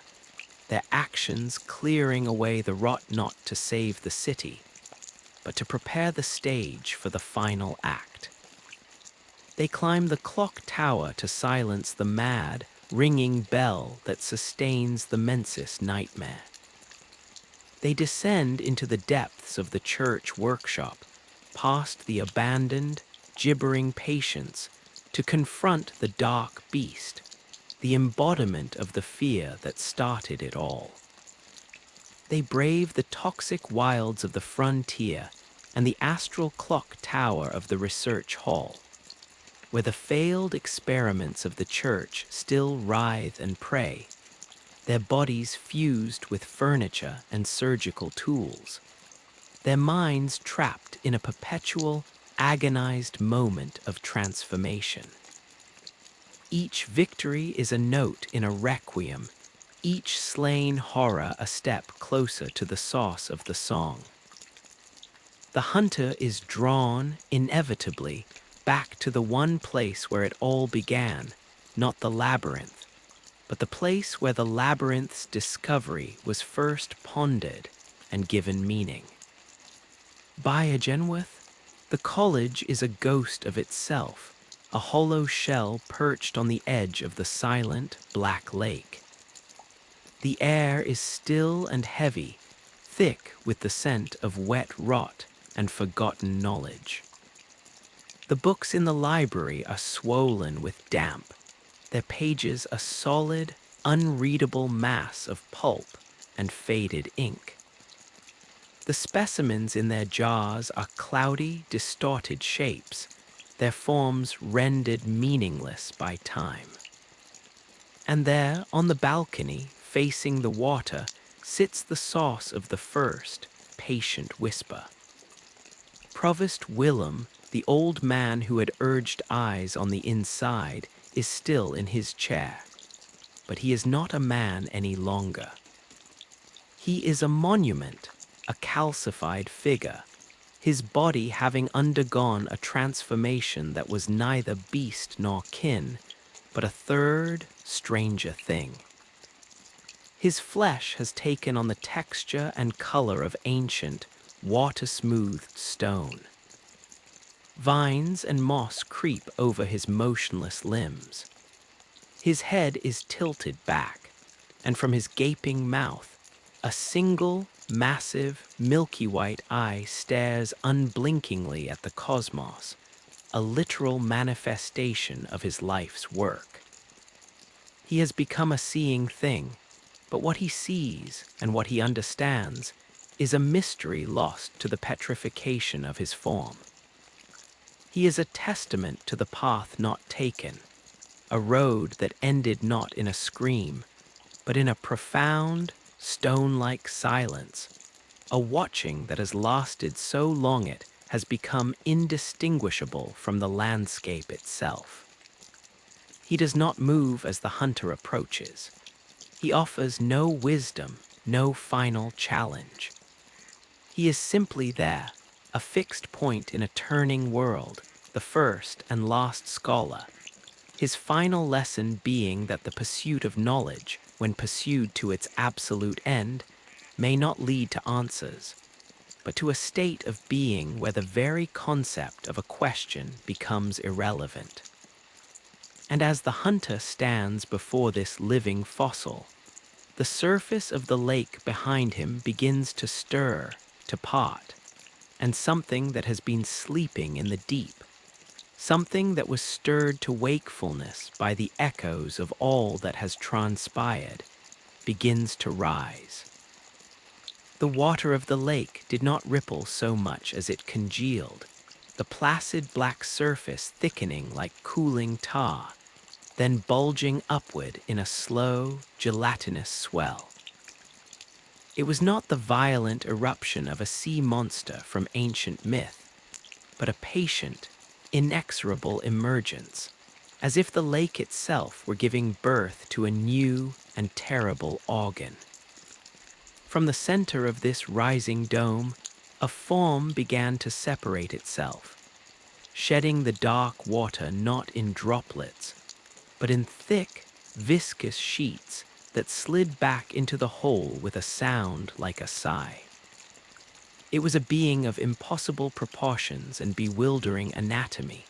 their actions clearing away the rot not to save the city, but to prepare the stage for the final act. They climb the clock tower to silence the mad, ringing bell that sustains the Mensis nightmare. They descend into the depths of the church workshop, past the abandoned, gibbering patients, to confront the dark beast, the embodiment of the fear that started it all. They brave the toxic wilds of the frontier and the astral clock tower of the research hall, where the failed experiments of the church still writhe and pray, their bodies fused with furniture and surgical tools, their minds trapped in a perpetual, agonized moment of transformation. Each victory is a note in a requiem, each slain horror a step closer to the source of the song. The hunter is drawn, inevitably, back to the one place where it all began, not the labyrinth, but the place where the labyrinth's discovery was first pondered and given meaning. Byrgenwerth, the college is a ghost of itself, a hollow shell perched on the edge of the silent, black lake. The air is still and heavy, thick with the scent of wet rot and forgotten knowledge. The books in the library are swollen with damp, their pages a solid, unreadable mass of pulp and faded ink. The specimens in their jars are cloudy, distorted shapes, their forms rendered meaningless by time. And there, on the balcony, facing the water, sits the source of the first, patient whisper. Provost Willem, the old man who had urged eyes on the inside, is still in his chair. But he is not a man any longer. He is a monument, a calcified figure, his body having undergone a transformation that was neither beast nor kin, but a third, stranger thing. His flesh has taken on the texture and color of ancient, water-smoothed stone. Vines and moss creep over his motionless limbs. His head is tilted back, and from his gaping mouth, a single, massive, milky white eye stares unblinkingly at the cosmos, a literal manifestation of his life's work. He has become a seeing thing, but what he sees and what he understands is a mystery lost to the petrification of his form. He is a testament to the path not taken, a road that ended not in a scream, but in a profound, stone-like silence, a watching that has lasted so long it has become indistinguishable from the landscape itself. He does not move as the hunter approaches. He offers no wisdom, no final challenge. He is simply there, a fixed point in a turning world, the first and last scholar, his final lesson being that the pursuit of knowledge, when pursued to its absolute end, may not lead to answers, but to a state of being where the very concept of a question becomes irrelevant. And as the hunter stands before this living fossil, the surface of the lake behind him begins to stir, to part, and something that has been sleeping in the deep, something that was stirred to wakefulness by the echoes of all that has transpired, begins to rise. The water of the lake did not ripple so much as it congealed, the placid black surface thickening like cooling tar, then bulging upward in a slow, gelatinous swell. It was not the violent eruption of a sea monster from ancient myth, but a patient, inexorable emergence, as if the lake itself were giving birth to a new and terrible organ. From the center of this rising dome, a form began to separate itself, shedding the dark water not in droplets, but in thick, viscous sheets that slid back into the hole with a sound like a sigh. It was a being of impossible proportions and bewildering anatomy,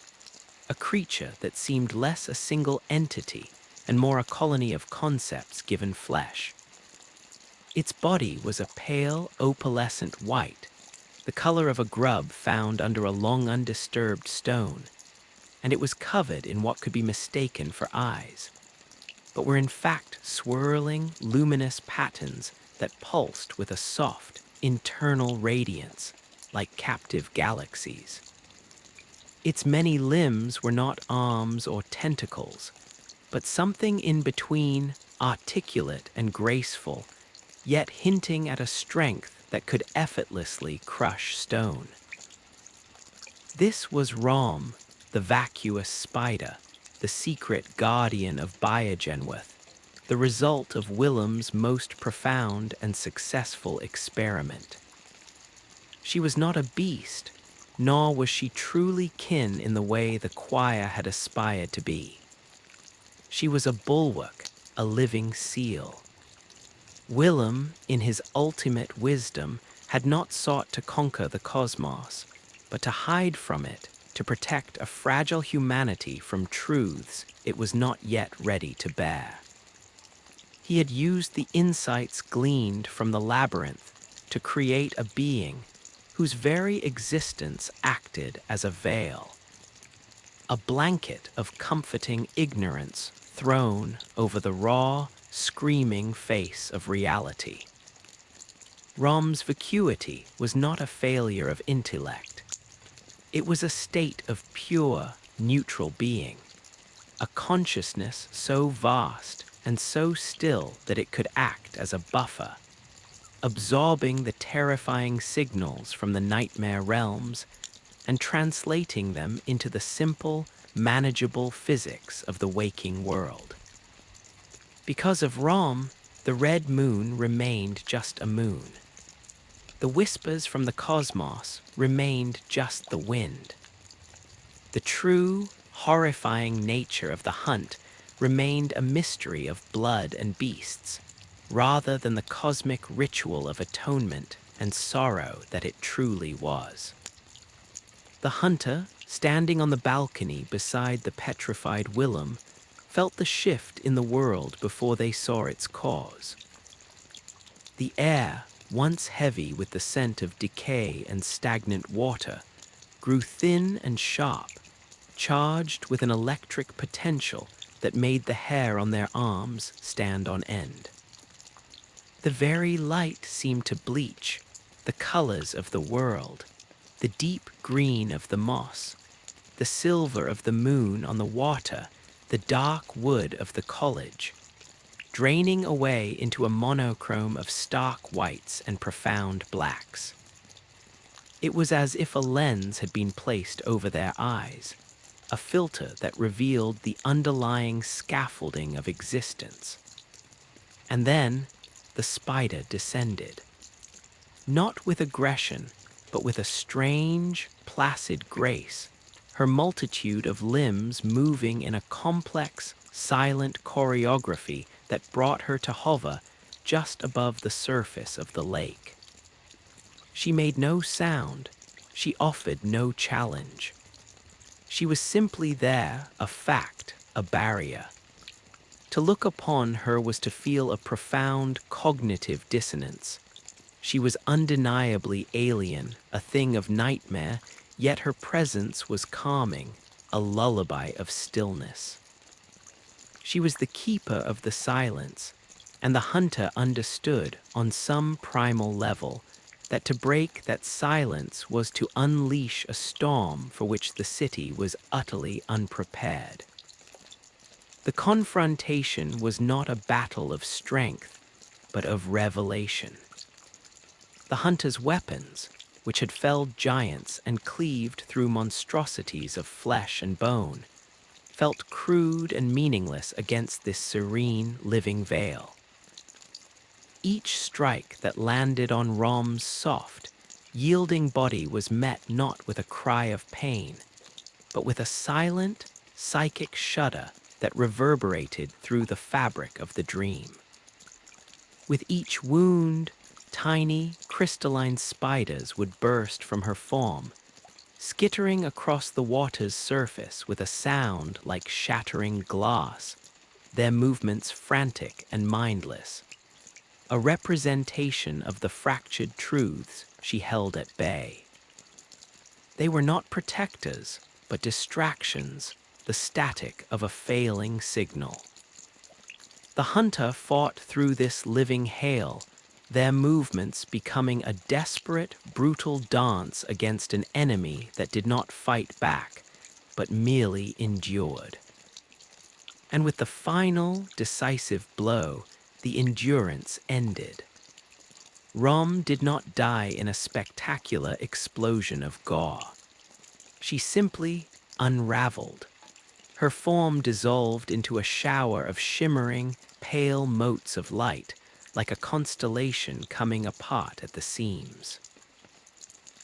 a creature that seemed less a single entity and more a colony of concepts given flesh. Its body was a pale, opalescent white, the color of a grub found under a long undisturbed stone, and it was covered in what could be mistaken for eyes, but were in fact swirling, luminous patterns that pulsed with a soft, internal radiance, like captive galaxies. Its many limbs were not arms or tentacles, but something in between, articulate and graceful, yet hinting at a strength that could effortlessly crush stone. This was Rom, the vacuous spider, the secret guardian of Byrgenwerth, the result of Willem's most profound and successful experiment. She was not a beast, nor was she truly kin in the way the choir had aspired to be. She was a bulwark, a living seal. Willem, in his ultimate wisdom, had not sought to conquer the cosmos, but to hide from it, to protect a fragile humanity from truths it was not yet ready to bear. He had used the insights gleaned from the labyrinth to create a being whose very existence acted as a veil, a blanket of comforting ignorance thrown over the raw, screaming face of reality. Rom's vacuity was not a failure of intellect. It was a state of pure, neutral being, a consciousness so vast and so still that it could act as a buffer, absorbing the terrifying signals from the nightmare realms and translating them into the simple, manageable physics of the waking world. Because of Rom, the red moon remained just a moon. The whispers from the cosmos remained just the wind. The true, horrifying nature of the hunt remained a mystery of blood and beasts, rather than the cosmic ritual of atonement and sorrow that it truly was. The hunter, standing on the balcony beside the petrified Willem, felt the shift in the world before they saw its cause. The air, once heavy with the scent of decay and stagnant water, grew thin and sharp, charged with an electric potential that made the hair on their arms stand on end. The very light seemed to bleach the colors of the world, the deep green of the moss, the silver of the moon on the water, the dark wood of the college, draining away into a monochrome of stark whites and profound blacks. It was as if a lens had been placed over their eyes, a filter that revealed the underlying scaffolding of existence. And then the spider descended, not with aggression, but with a strange, placid grace, her multitude of limbs moving in a complex, silent choreography that brought her to hover just above the surface of the lake. She made no sound, she offered no challenge. She was simply there, a fact, a barrier. To look upon her was to feel a profound cognitive dissonance. She was undeniably alien, a thing of nightmare, yet her presence was calming, a lullaby of stillness. She was the keeper of the silence, and the hunter understood on some primal level that to break that silence was to unleash a storm for which the city was utterly unprepared. The confrontation was not a battle of strength, but of revelation. The hunter's weapons, which had felled giants and cleaved through monstrosities of flesh and bone, felt crude and meaningless against this serene, living veil. Each strike that landed on Rom's soft, yielding body was met not with a cry of pain, but with a silent, psychic shudder that reverberated through the fabric of the dream. With each wound, tiny, crystalline spiders would burst from her form, skittering across the water's surface with a sound like shattering glass, their movements frantic and mindless, a representation of the fractured truths she held at bay. They were not protectors, but distractions, the static of a failing signal. The hunter fought through this living hail, their movements becoming a desperate, brutal dance against an enemy that did not fight back, but merely endured. And with the final, decisive blow, the endurance ended. Rom did not die in a spectacular explosion of gore. She simply unraveled. Her form dissolved into a shower of shimmering, pale motes of light, like a constellation coming apart at the seams.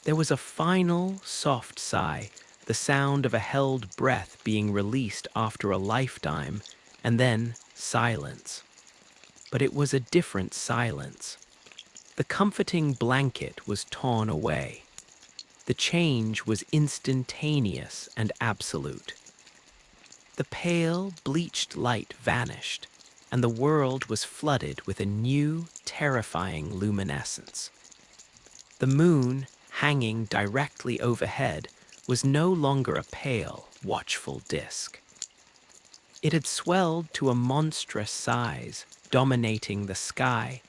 There was a final, soft sigh, the sound of a held breath being released after a lifetime, and then silence. But it was a different silence. The comforting blanket was torn away. The change was instantaneous and absolute. The pale, bleached light vanished, and the world was flooded with a new, terrifying luminescence. The moon, hanging directly overhead, was no longer a pale, watchful disk. It had swelled to a monstrous size, dominating the sky,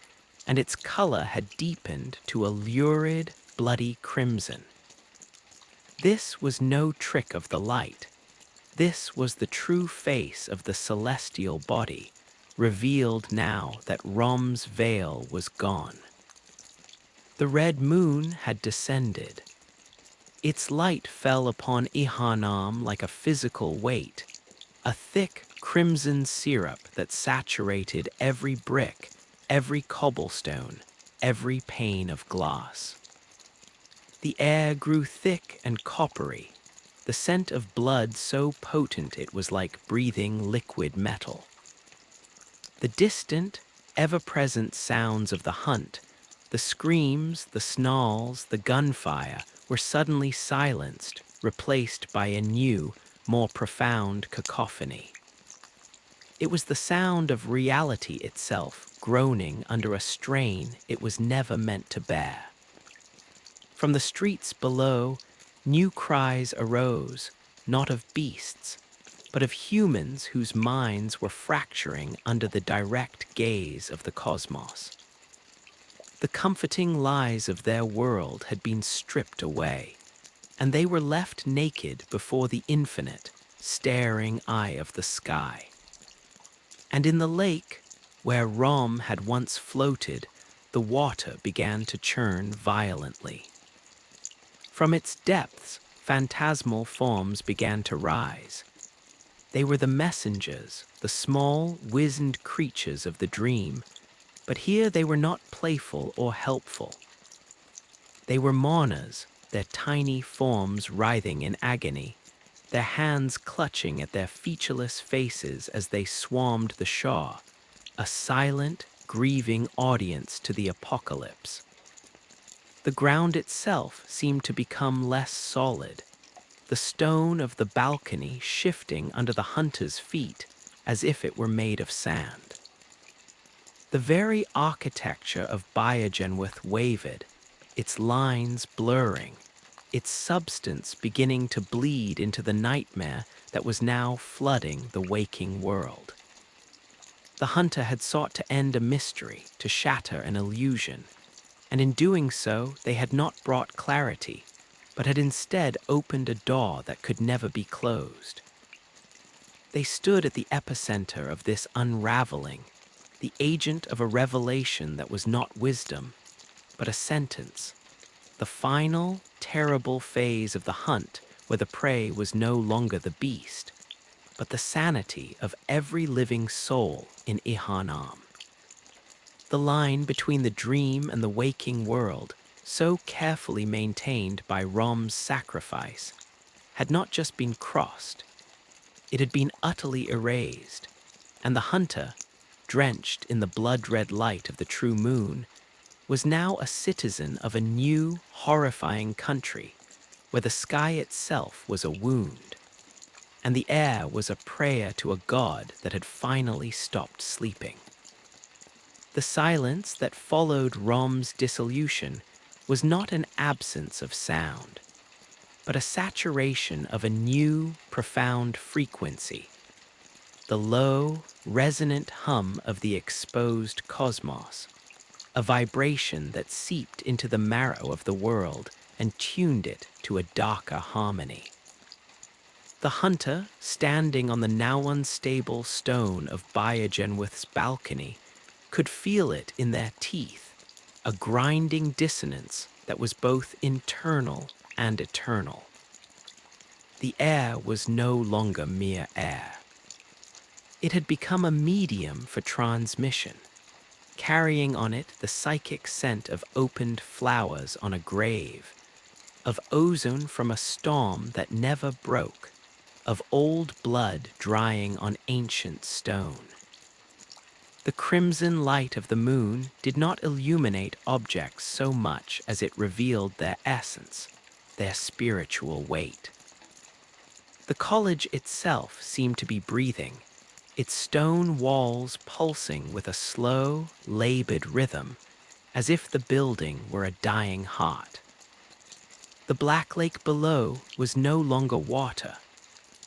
and its color had deepened to a lurid, bloody crimson. This was no trick of the light. This was the true face of the celestial body, revealed now that Rom's veil was gone. The red moon had descended. Its light fell upon Yharnam like a physical weight, a thick crimson syrup that saturated every brick, every cobblestone, every pane of glass. The air grew thick and coppery, the scent of blood so potent it was like breathing liquid metal. The distant, ever-present sounds of the hunt, the screams, the snarls, the gunfire, were suddenly silenced, replaced by a new, more profound cacophony. It was the sound of reality itself groaning under a strain it was never meant to bear. From the streets below, new cries arose, not of beasts, but of humans whose minds were fracturing under the direct gaze of the cosmos. The comforting lies of their world had been stripped away, and they were left naked before the infinite, staring eye of the sky. And in the lake, where Rom had once floated, the water began to churn violently. From its depths, phantasmal forms began to rise. They were the messengers, the small, wizened creatures of the dream, but here they were not playful or helpful. They were mourners, their tiny forms writhing in agony, their hands clutching at their featureless faces as they swarmed the shore, a silent, grieving audience to the apocalypse. The ground itself seemed to become less solid, the stone of the balcony shifting under the hunter's feet as if it were made of sand. The very architecture of Byrgenwerth wavered, its lines blurring, its substance beginning to bleed into the nightmare that was now flooding the waking world. The hunter had sought to end a mystery, to shatter an illusion, and in doing so they had not brought clarity, but had instead opened a door that could never be closed. They stood at the epicenter of this unraveling, the agent of a revelation that was not wisdom, but a sentence, the final, terrible phase of the hunt where the prey was no longer the beast, but the sanity of every living soul in Yharnam. The line between the dream and the waking world, so carefully maintained by Rom's sacrifice, had not just been crossed, it had been utterly erased, and the hunter, drenched in the blood-red light of the true moon, was now a citizen of a new, horrifying country, where the sky itself was a wound, and the air was a prayer to a god that had finally stopped sleeping. The silence that followed Rom's dissolution was not an absence of sound, but a saturation of a new, profound frequency, the low, resonant hum of the exposed cosmos, a vibration that seeped into the marrow of the world and tuned it to a darker harmony. The hunter, standing on the now unstable stone of Byrgenwerth's balcony, could feel it in their teeth, a grinding dissonance that was both internal and eternal. The air was no longer mere air. It had become a medium for transmission, carrying on it the psychic scent of opened flowers on a grave, of ozone from a storm that never broke, of old blood drying on ancient stone. The crimson light of the moon did not illuminate objects so much as it revealed their essence, their spiritual weight. The college itself seemed to be breathing, its stone walls pulsing with a slow, labored rhythm, as if the building were a dying heart. The black lake below was no longer water,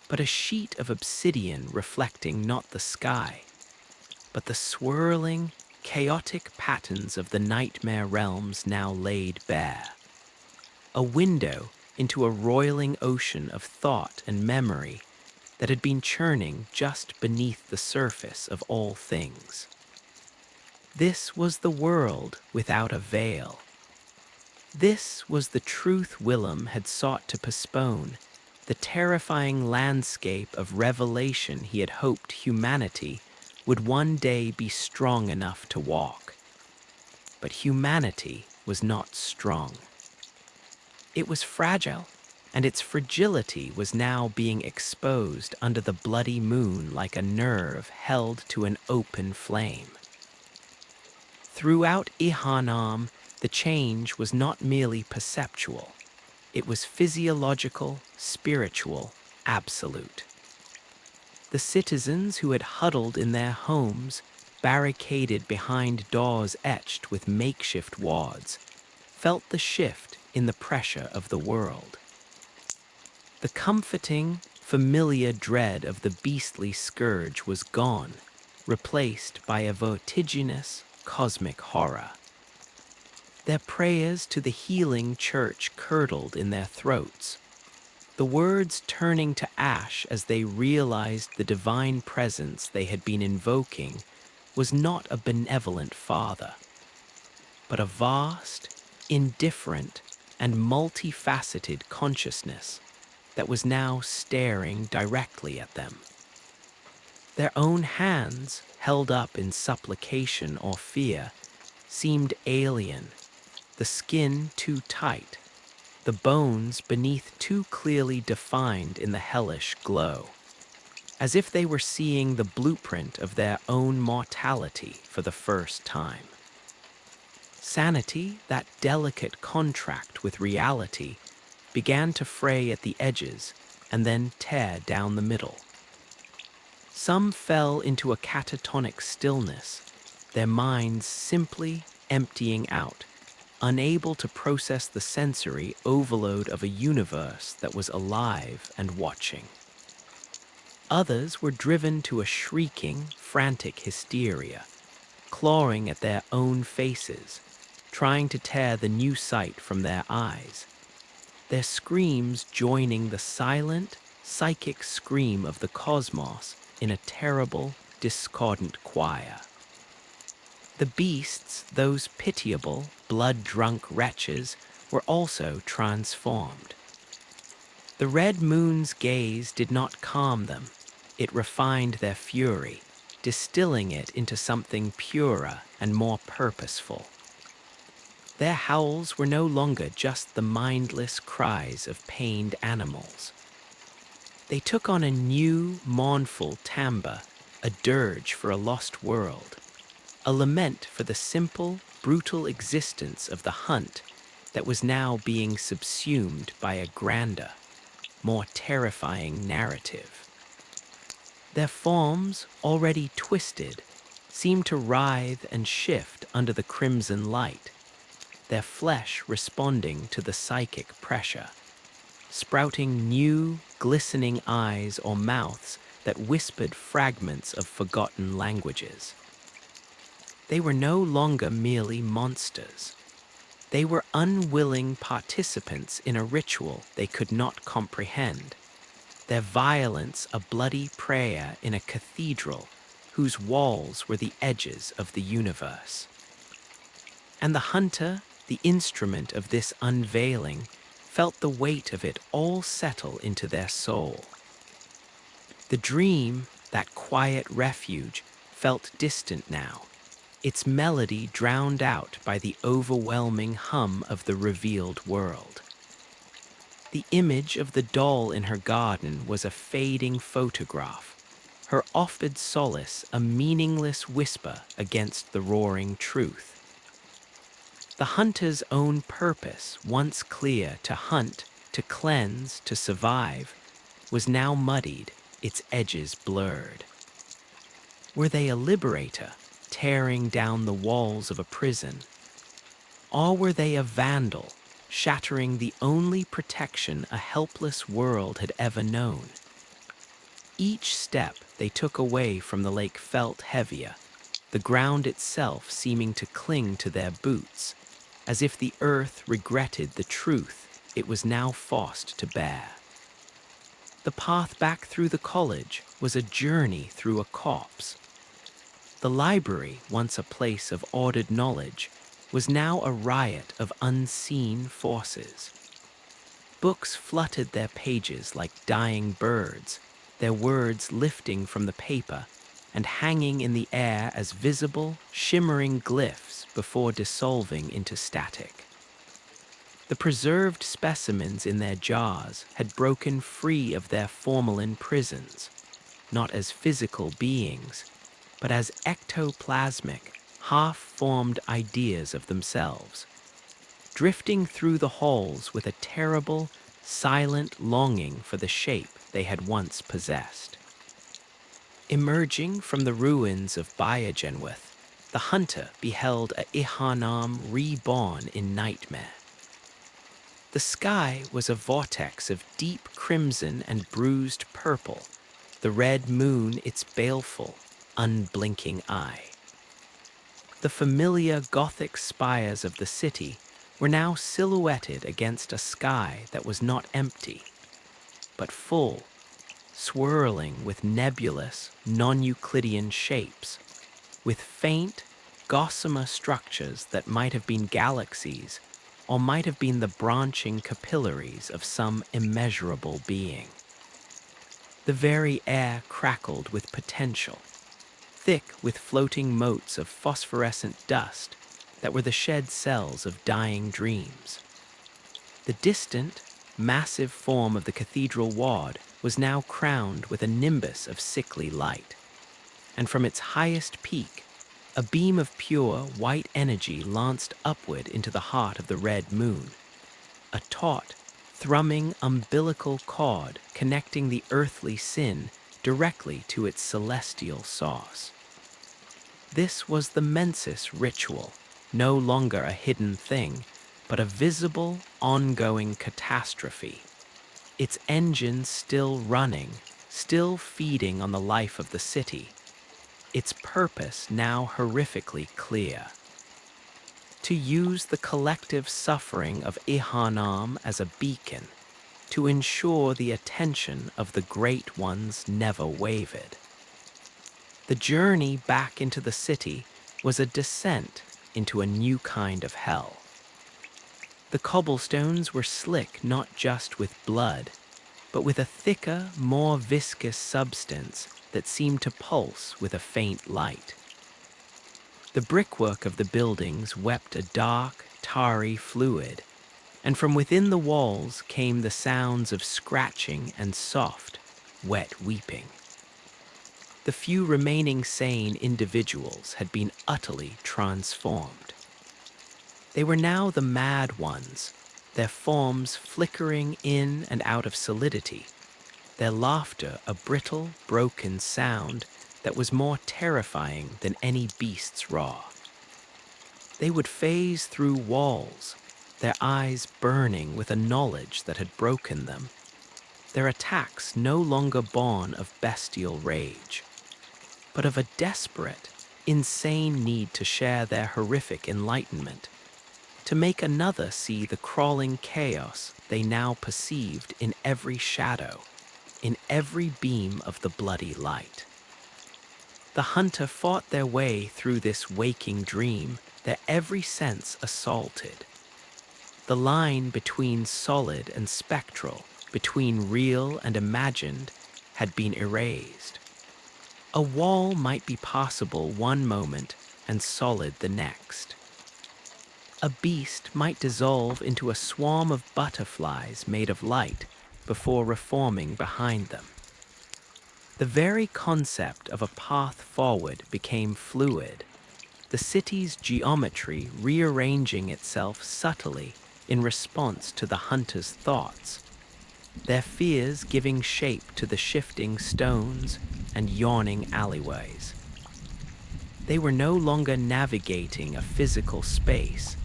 but a sheet of obsidian reflecting not the sky, but the swirling, chaotic patterns of the nightmare realms now laid bare. A window into a roiling ocean of thought and memory that had been churning just beneath the surface of all things. This was the world without a veil. This was the truth Willem had sought to postpone, the terrifying landscape of revelation he had hoped humanity would one day be strong enough to walk. But humanity was not strong. It was fragile, and its fragility was now being exposed under the bloody moon like a nerve held to an open flame. Throughout Yharnam, the change was not merely perceptual. It was physiological, spiritual, absolute. The citizens who had huddled in their homes, barricaded behind doors etched with makeshift wards, felt the shift in the pressure of the world. The comforting, familiar dread of the beastly scourge was gone, replaced by a vertiginous, cosmic horror. Their prayers to the healing church curdled in their throats, the words turning to ash as they realized the divine presence they had been invoking was not a benevolent father, but a vast, indifferent, and multifaceted consciousness that was now staring directly at them. Their own hands, held up in supplication or fear, seemed alien, the skin too tight, the bones beneath too clearly defined in the hellish glow, as if they were seeing the blueprint of their own mortality for the first time. Sanity, that delicate contract with reality, began to fray at the edges and then tear down the middle. Some fell into a catatonic stillness, their minds simply emptying out, unable to process the sensory overload of a universe that was alive and watching. Others were driven to a shrieking, frantic hysteria, clawing at their own faces, trying to tear the new sight from their eyes, their screams joining the silent, psychic scream of the cosmos in a terrible, discordant choir. The beasts, those pitiable, blood-drunk wretches, were also transformed. The red moon's gaze did not calm them. It refined their fury, distilling it into something purer and more purposeful. Their howls were no longer just the mindless cries of pained animals. They took on a new, mournful timbre, a dirge for a lost world, a lament for the simple, brutal existence of the hunt that was now being subsumed by a grander, more terrifying narrative. Their forms, already twisted, seemed to writhe and shift under the crimson light, their flesh responding to the psychic pressure, sprouting new, glistening eyes or mouths that whispered fragments of forgotten languages. They were no longer merely monsters. They were unwilling participants in a ritual they could not comprehend, their violence a bloody prayer in a cathedral whose walls were the edges of the universe. And the hunter, the instrument of this unveiling, felt the weight of it all settle into their soul. The dream, that quiet refuge, felt distant now, its melody drowned out by the overwhelming hum of the revealed world. The image of the doll in her garden was a fading photograph, her offered solace a meaningless whisper against the roaring truth. The hunter's own purpose, once clear to hunt, to cleanse, to survive, was now muddied, its edges blurred. Were they a liberator, tearing down the walls of a prison? Or were they a vandal, shattering the only protection a helpless world had ever known? Each step they took away from the lake felt heavier, the ground itself seeming to cling to their boots, as if the earth regretted the truth it was now forced to bear. The path back through the college was a journey through a corpse. The library, once a place of ordered knowledge, was now a riot of unseen forces. Books fluttered their pages like dying birds, their words lifting from the paper and hanging in the air as visible, shimmering glyphs before dissolving into static. The preserved specimens in their jars had broken free of their formalin prisons, not as physical beings, but as ectoplasmic, half-formed ideas of themselves, drifting through the halls with a terrible, silent longing for the shape they had once possessed. Emerging from the ruins of Byrgenwerth, the hunter beheld a Yharnam reborn in nightmare. The sky was a vortex of deep crimson and bruised purple, the red moon its baleful, unblinking eye. The familiar Gothic spires of the city were now silhouetted against a sky that was not empty, but full, swirling with nebulous, non-Euclidean shapes, with faint, gossamer structures that might have been galaxies or might have been the branching capillaries of some immeasurable being. The very air crackled with potential, thick with floating motes of phosphorescent dust that were the shed cells of dying dreams. The distant, massive form of the cathedral ward was now crowned with a nimbus of sickly light, and from its highest peak, a beam of pure, white energy lanced upward into the heart of the red moon, a taut, thrumming umbilical cord connecting the earthly sin directly to its celestial source. This was the mensis ritual, no longer a hidden thing, but a visible, ongoing catastrophe. Its engines still running, still feeding on the life of the city. Its purpose now horrifically clear. To use the collective suffering of Yharnam as a beacon, to ensure the attention of the Great Ones never wavered. The journey back into the city was a descent into a new kind of hell. The cobblestones were slick not just with blood, but with a thicker, more viscous substance that seemed to pulse with a faint light. The brickwork of the buildings wept a dark, tarry fluid, and from within the walls came the sounds of scratching and soft, wet weeping. The few remaining sane individuals had been utterly transformed. They were now the mad ones, their forms flickering in and out of solidity, their laughter a brittle, broken sound that was more terrifying than any beast's roar. They would phase through walls, their eyes burning with a knowledge that had broken them, their attacks no longer born of bestial rage, but of a desperate, insane need to share their horrific enlightenment, to make another see the crawling chaos they now perceived in every shadow, in every beam of the bloody light. The hunter fought their way through this waking dream, their every sense assaulted. The line between solid and spectral, between real and imagined, had been erased. A wall might be possible one moment and solid the next. A beast might dissolve into a swarm of butterflies made of light before reforming behind them. The very concept of a path forward became fluid, the city's geometry rearranging itself subtly in response to the hunter's thoughts, their fears giving shape to the shifting stones and yawning alleyways. They were no longer navigating a physical space,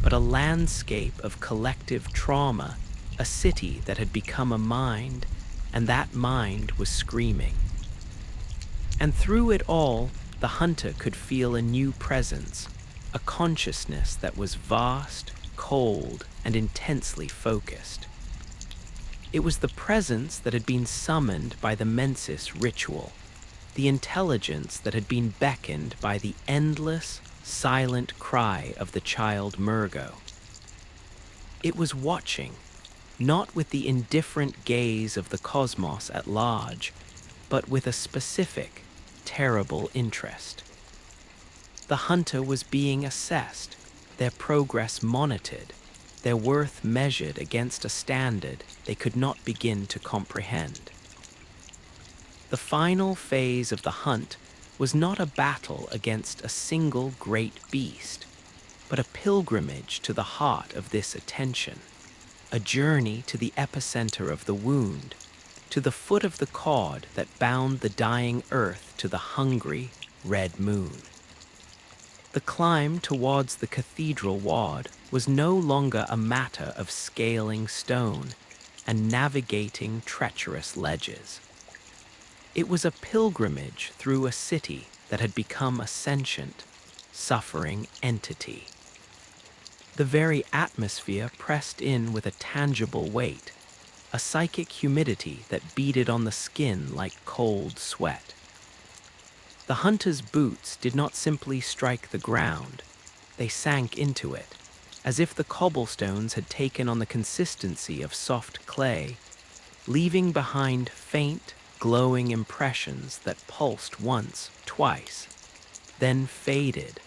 but a landscape of collective trauma, a city that had become a mind, and that mind was screaming. And through it all, the hunter could feel a new presence, a consciousness that was vast, cold, and intensely focused. It was the presence that had been summoned by the mensis ritual, the intelligence that had been beckoned by the endless, silent cry of the child Mergo. It was watching, not with the indifferent gaze of the cosmos at large, but with a specific, terrible interest. The hunter was being assessed, their progress monitored, their worth measured against a standard they could not begin to comprehend. The final phase of the hunt was not a battle against a single great beast, but a pilgrimage to the heart of this attention, a journey to the epicenter of the wound, to the foot of the cord that bound the dying earth to the hungry, red moon. The climb towards the cathedral ward was no longer a matter of scaling stone and navigating treacherous ledges. It was a pilgrimage through a city that had become a sentient, suffering entity. The very atmosphere pressed in with a tangible weight, a psychic humidity that beaded on the skin like cold sweat. The hunter's boots did not simply strike the ground, they sank into it, as if the cobblestones had taken on the consistency of soft clay, leaving behind faint, glowing impressions that pulsed once, twice, then faded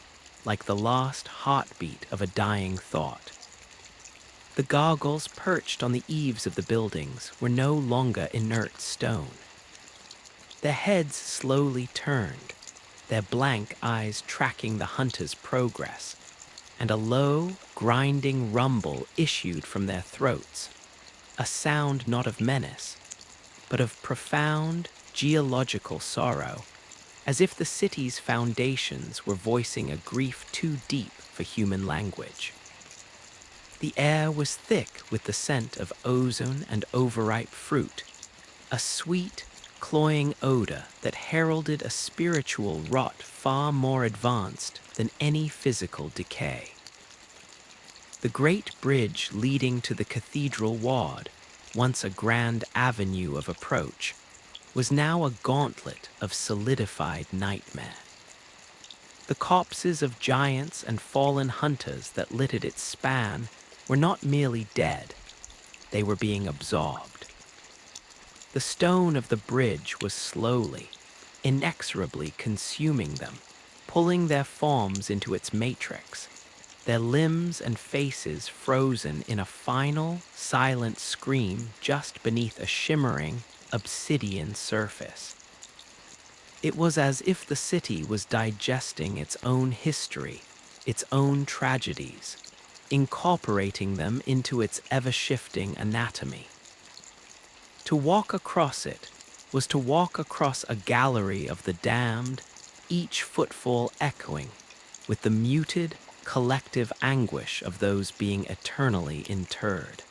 like the last heartbeat of a dying thought. The gargoyles perched on the eaves of the buildings were no longer inert stone. Their heads slowly turned, their blank eyes tracking the hunter's progress, and a low, grinding rumble issued from their throats, a sound not of menace, but of profound, geological sorrow, as if the city's foundations were voicing a grief too deep for human language. The air was thick with the scent of ozone and overripe fruit, a sweet, cloying odor that heralded a spiritual rot far more advanced than any physical decay. The great bridge leading to the cathedral ward, once a grand avenue of approach, was now a gauntlet of solidified nightmare. The corpses of giants and fallen hunters that littered its span were not merely dead, they were being absorbed. The stone of the bridge was slowly, inexorably consuming them, pulling their forms into its matrix, their limbs and faces frozen in a final, silent scream just beneath a shimmering, obsidian surface. It was as if the city was digesting its own history, its own tragedies, incorporating them into its ever-shifting anatomy. To walk across it was to walk across a gallery of the damned, each footfall echoing with the muted, collective anguish of those being eternally interred.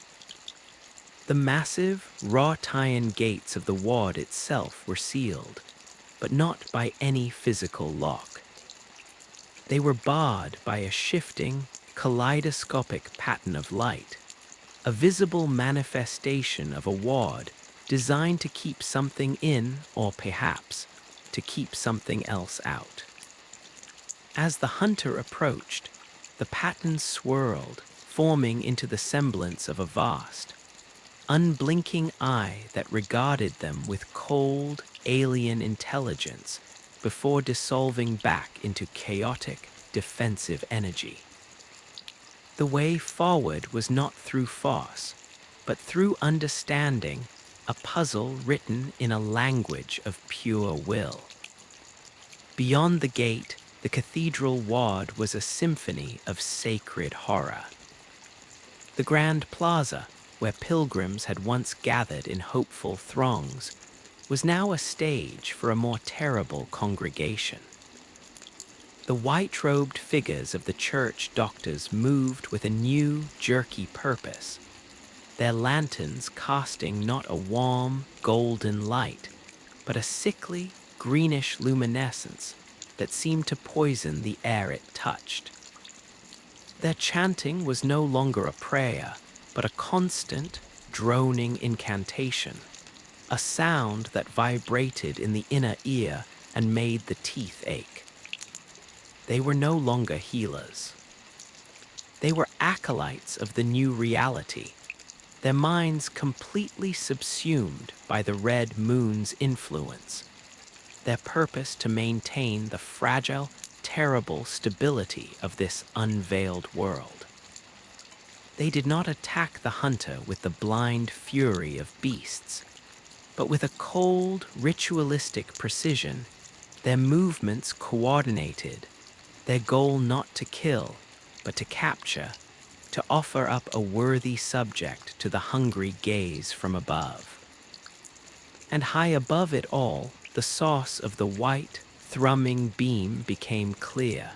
The massive, wrought-iron gates of the ward itself were sealed, but not by any physical lock. They were barred by a shifting, kaleidoscopic pattern of light, a visible manifestation of a ward designed to keep something in, or perhaps to keep something else out. As the hunter approached, the pattern swirled, forming into the semblance of a vast, unblinking eye that regarded them with cold, alien intelligence before dissolving back into chaotic, defensive energy. The way forward was not through force, but through understanding, a puzzle written in a language of pure will. Beyond the gate, the cathedral ward was a symphony of sacred horror. The grand plaza, where pilgrims had once gathered in hopeful throngs, was now a stage for a more terrible congregation. The white-robed figures of the church doctors moved with a new, jerky purpose, their lanterns casting not a warm, golden light, but a sickly, greenish luminescence, that seemed to poison the air it touched. Their chanting was no longer a prayer, but a constant, droning incantation, a sound that vibrated in the inner ear and made the teeth ache. They were no longer healers. They were acolytes of the new reality, their minds completely subsumed by the red moon's influence, their purpose to maintain the fragile, terrible stability of this unveiled world. They did not attack the hunter with the blind fury of beasts, but with a cold, ritualistic precision, their movements coordinated, their goal not to kill, but to capture, to offer up a worthy subject to the hungry gaze from above. And high above it all, the source of the white, thrumming beam became clear.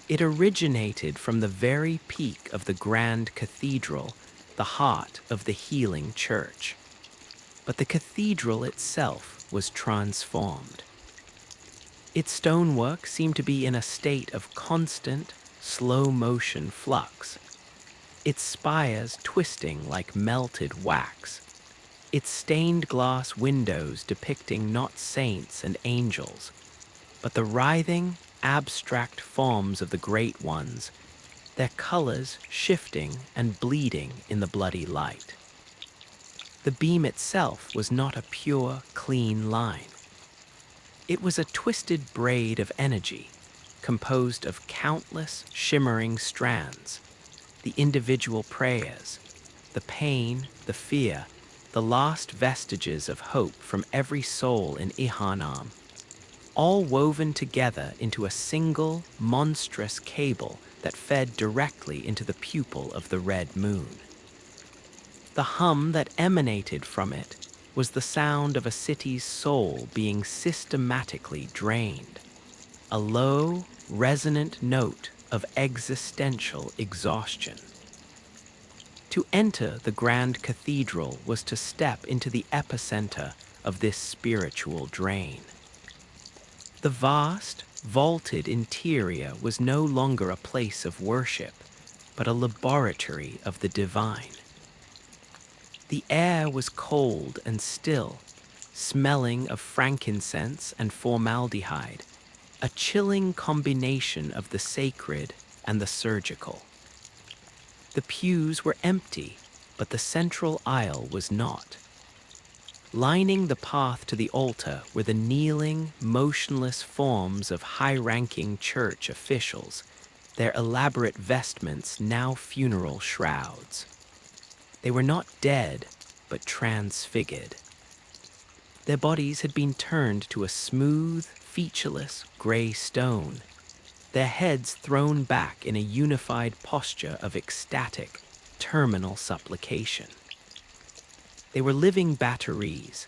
It originated from the very peak of the grand cathedral, the heart of the healing church. But the cathedral itself was transformed. Its stonework seemed to be in a state of constant, slow-motion flux, its spires twisting like melted wax, its stained glass windows depicting not saints and angels, but the writhing, abstract forms of the great ones, their colors shifting and bleeding in the bloody light. The beam itself was not a pure, clean line. It was a twisted braid of energy, composed of countless shimmering strands, the individual prayers, the pain, the fear, the last vestiges of hope from every soul in Yharnam, all woven together into a single, monstrous cable that fed directly into the pupil of the red moon. The hum that emanated from it was the sound of a city's soul being systematically drained, a low, resonant note of existential exhaustion. To enter the grand cathedral was to step into the epicenter of this spiritual drain. The vast, vaulted interior was no longer a place of worship, but a laboratory of the divine. The air was cold and still, smelling of frankincense and formaldehyde, a chilling combination of the sacred and the surgical. The pews were empty, but the central aisle was not. Lining the path to the altar were the kneeling, motionless forms of high-ranking church officials, their elaborate vestments now funeral shrouds. They were not dead, but transfigured. Their bodies had been turned to a smooth, featureless gray stone, their heads thrown back in a unified posture of ecstatic, terminal supplication. They were living batteries,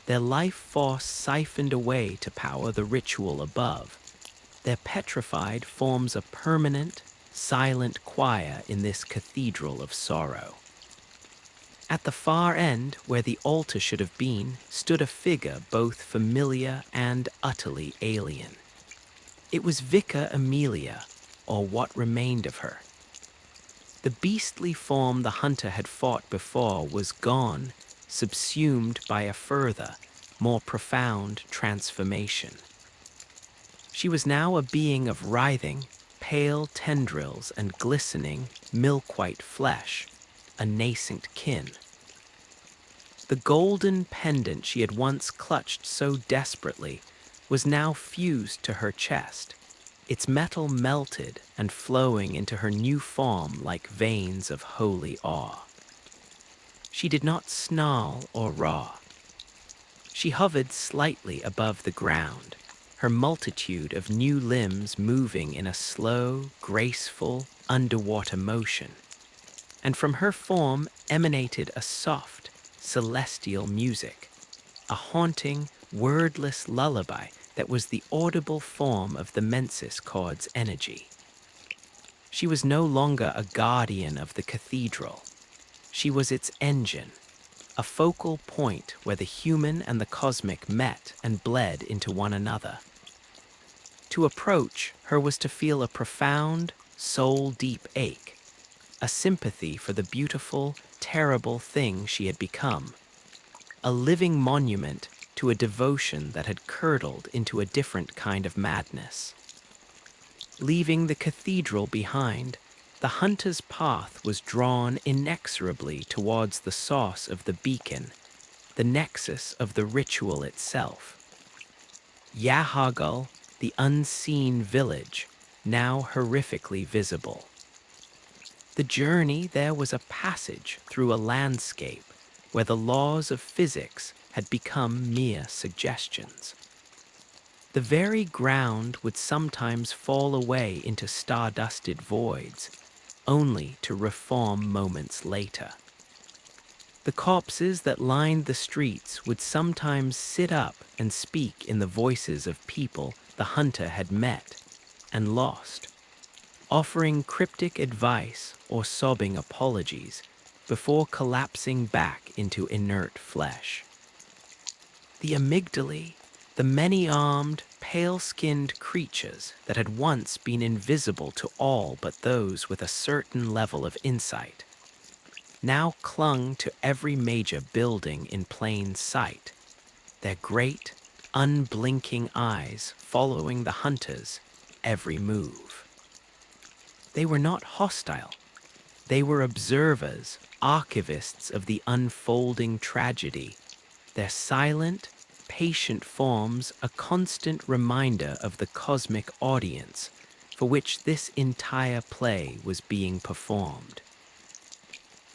their life force siphoned away to power the ritual above. Their petrified forms a permanent, silent choir in this cathedral of sorrow. At the far end, where the altar should have been, stood a figure both familiar and utterly alien. It was Vicar Amelia, or what remained of her. The beastly form the hunter had fought before was gone, subsumed by a further, more profound transformation. She was now a being of writhing, pale tendrils and glistening, milk-white flesh, a nascent kin. The golden pendant she had once clutched so desperately was now fused to her chest, its metal melted and flowing into her new form like veins of holy awe. She did not snarl or roar. She hovered slightly above the ground, her multitude of new limbs moving in a slow, graceful, underwater motion. And from her form emanated a soft, celestial music, a haunting, wordless lullaby that was the audible form of the mensis chord's energy. She was no longer a guardian of the cathedral. She was its engine, a focal point where the human and the cosmic met and bled into one another. To approach her was to feel a profound, soul-deep ache, a sympathy for the beautiful, terrible thing she had become, a living monument to a devotion that had curdled into a different kind of madness. Leaving the cathedral behind, the hunter's path was drawn inexorably towards the source of the beacon, the nexus of the ritual itself. Yharnam, the unseen village, now horrifically visible. The journey there was a passage through a landscape where the laws of physics had become mere suggestions. The very ground would sometimes fall away into star-dusted voids, only to reform moments later. The corpses that lined the streets would sometimes sit up and speak in the voices of people the hunter had met and lost, offering cryptic advice or sobbing apologies before collapsing back into inert flesh. The amygdalae, the many-armed, pale-skinned creatures that had once been invisible to all but those with a certain level of insight, now clung to every major building in plain sight, their great, unblinking eyes following the hunter's every move. They were not hostile. They were observers, archivists of the unfolding tragedy, their silent, patient forms a constant reminder of the cosmic audience for which this entire play was being performed.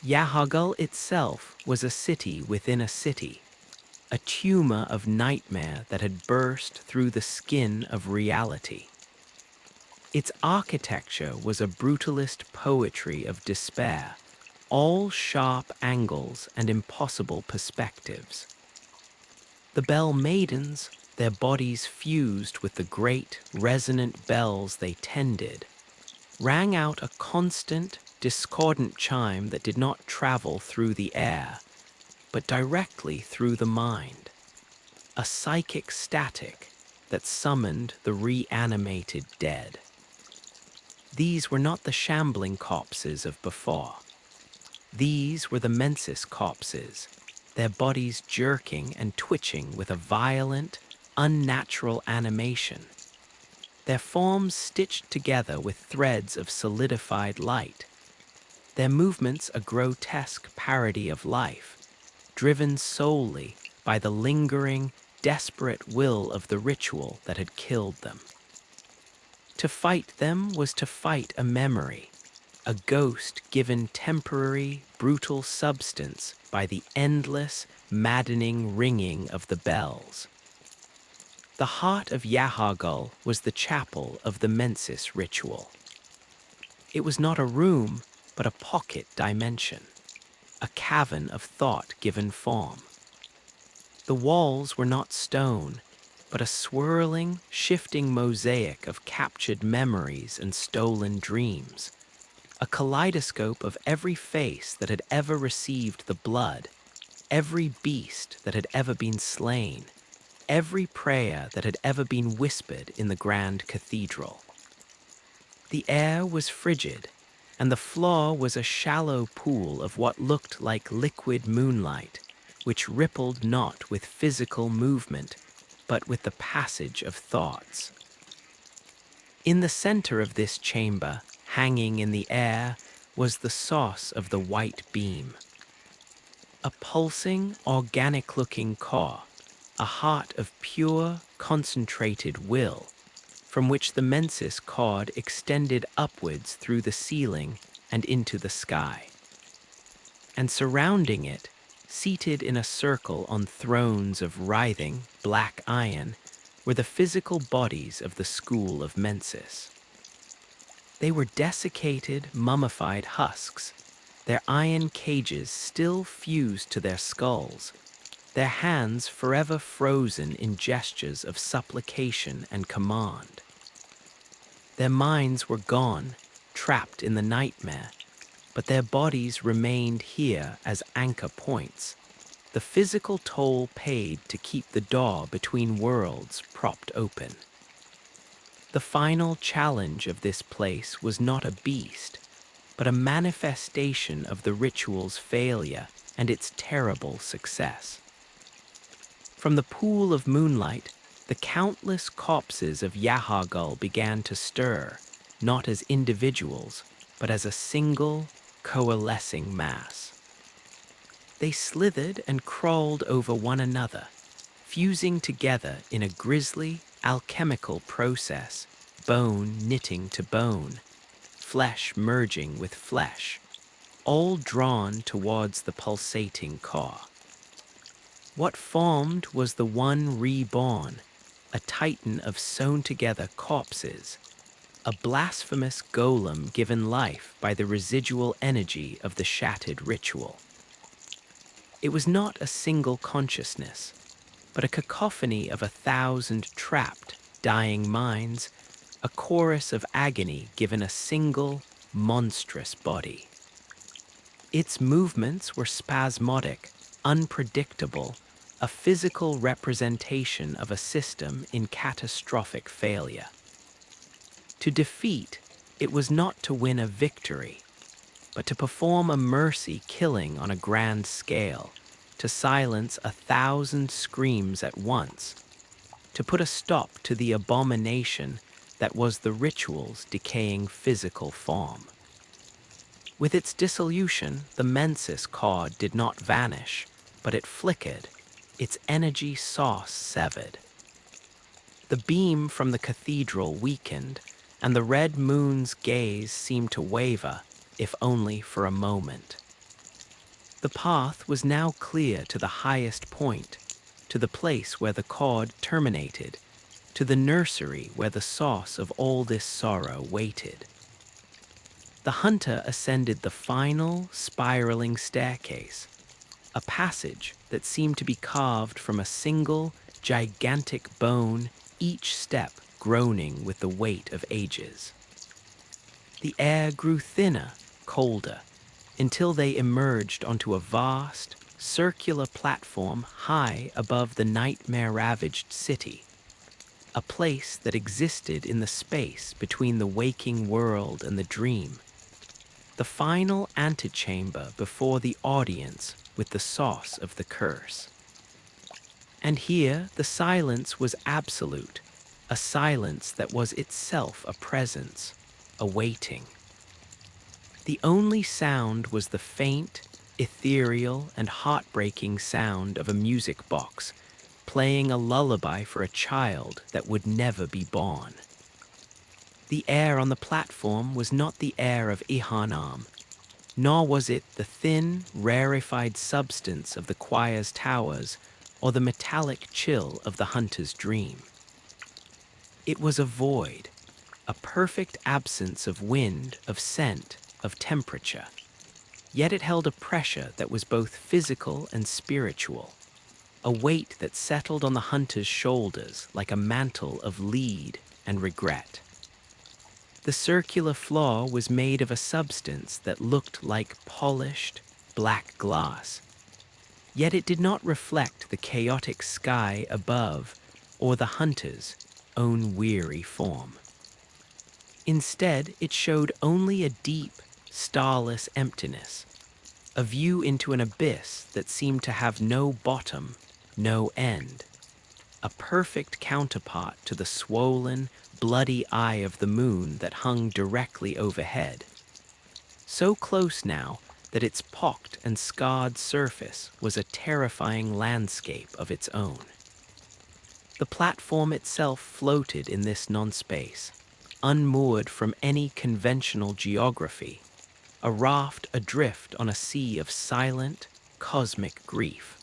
Yharnam itself was a city within a city, a tumor of nightmare that had burst through the skin of reality. Its architecture was a brutalist poetry of despair, all sharp angles and impossible perspectives. The bell maidens, their bodies fused with the great, resonant bells they tended, rang out a constant, discordant chime that did not travel through the air, but directly through the mind, a psychic static that summoned the reanimated dead. These were not the shambling corpses of before. These were the mensis corpses, their bodies jerking and twitching with a violent, unnatural animation, their forms stitched together with threads of solidified light, their movements a grotesque parody of life, driven solely by the lingering, desperate will of the ritual that had killed them. To fight them was to fight a memory, a ghost given temporary, brutal substance by the endless, maddening ringing of the bells. The heart of Yharnam was the chapel of the mensis ritual. It was not a room, but a pocket dimension, a cavern of thought given form. The walls were not stone, but a swirling, shifting mosaic of captured memories and stolen dreams, a kaleidoscope of every face that had ever received the blood, every beast that had ever been slain, every prayer that had ever been whispered in the grand cathedral. The air was frigid, and the floor was a shallow pool of what looked like liquid moonlight, which rippled not with physical movement, but with the passage of thoughts. In the center of this chamber, hanging in the air, was the source of the white beam. A pulsing, organic-looking core, a heart of pure, concentrated will, from which the mensis cord extended upwards through the ceiling and into the sky. And surrounding it, seated in a circle on thrones of writhing, black iron, were the physical bodies of the school of mensis. They were desiccated, mummified husks, their iron cages still fused to their skulls, their hands forever frozen in gestures of supplication and command. Their minds were gone, trapped in the nightmare, but their bodies remained here as anchor points, the physical toll paid to keep the door between worlds propped open. The final challenge of this place was not a beast, but a manifestation of the ritual's failure and its terrible success. From the pool of moonlight, the countless corpses of Yahar'gul began to stir, not as individuals, but as a single, coalescing mass. They slithered and crawled over one another, fusing together in a grisly, alchemical process, bone knitting to bone, flesh merging with flesh, all drawn towards the pulsating core. What formed was the one reborn, a titan of sewn-together corpses, a blasphemous golem given life by the residual energy of the shattered ritual. It was not a single consciousness, but a cacophony of 1,000 trapped, dying minds, a chorus of agony given a single, monstrous body. Its movements were spasmodic, unpredictable, a physical representation of a system in catastrophic failure. To defeat, it was not to win a victory, but to perform a mercy killing on a grand scale, to silence 1,000 screams at once, to put a stop to the abomination that was the ritual's decaying physical form. With its dissolution, the mensis cord did not vanish, but it flickered, its energy source severed. The beam from the cathedral weakened, and the red moon's gaze seemed to waver, if only for a moment. The path was now clear to the highest point, to the place where the cord terminated, to the nursery where the source of all this sorrow waited. The hunter ascended the final, spiraling staircase, a passage that seemed to be carved from a single, gigantic bone, each step groaning with the weight of ages. The air grew thinner, colder, until they emerged onto a vast, circular platform high above the nightmare-ravaged city, a place that existed in the space between the waking world and the dream, the final antechamber before the audience with the source of the curse. And here the silence was absolute, a silence that was itself a presence, a waiting. The only sound was the faint, ethereal, and heartbreaking sound of a music box playing a lullaby for a child that would never be born. The air on the platform was not the air of Yharnam, nor was it the thin, rarefied substance of the choir's towers or the metallic chill of the hunter's dream. It was a void, a perfect absence of wind, of scent, of temperature. Yet it held a pressure that was both physical and spiritual, a weight that settled on the hunter's shoulders like a mantle of lead and regret. The circular floor was made of a substance that looked like polished, black glass. Yet it did not reflect the chaotic sky above or the hunter's own weary form. Instead, it showed only a deep, starless emptiness, a view into an abyss that seemed to have no bottom, no end, a perfect counterpart to the swollen, bloody eye of the moon that hung directly overhead. So close now that its pocked and scarred surface was a terrifying landscape of its own. The platform itself floated in this non-space, unmoored from any conventional geography, a raft adrift on a sea of silent, cosmic grief.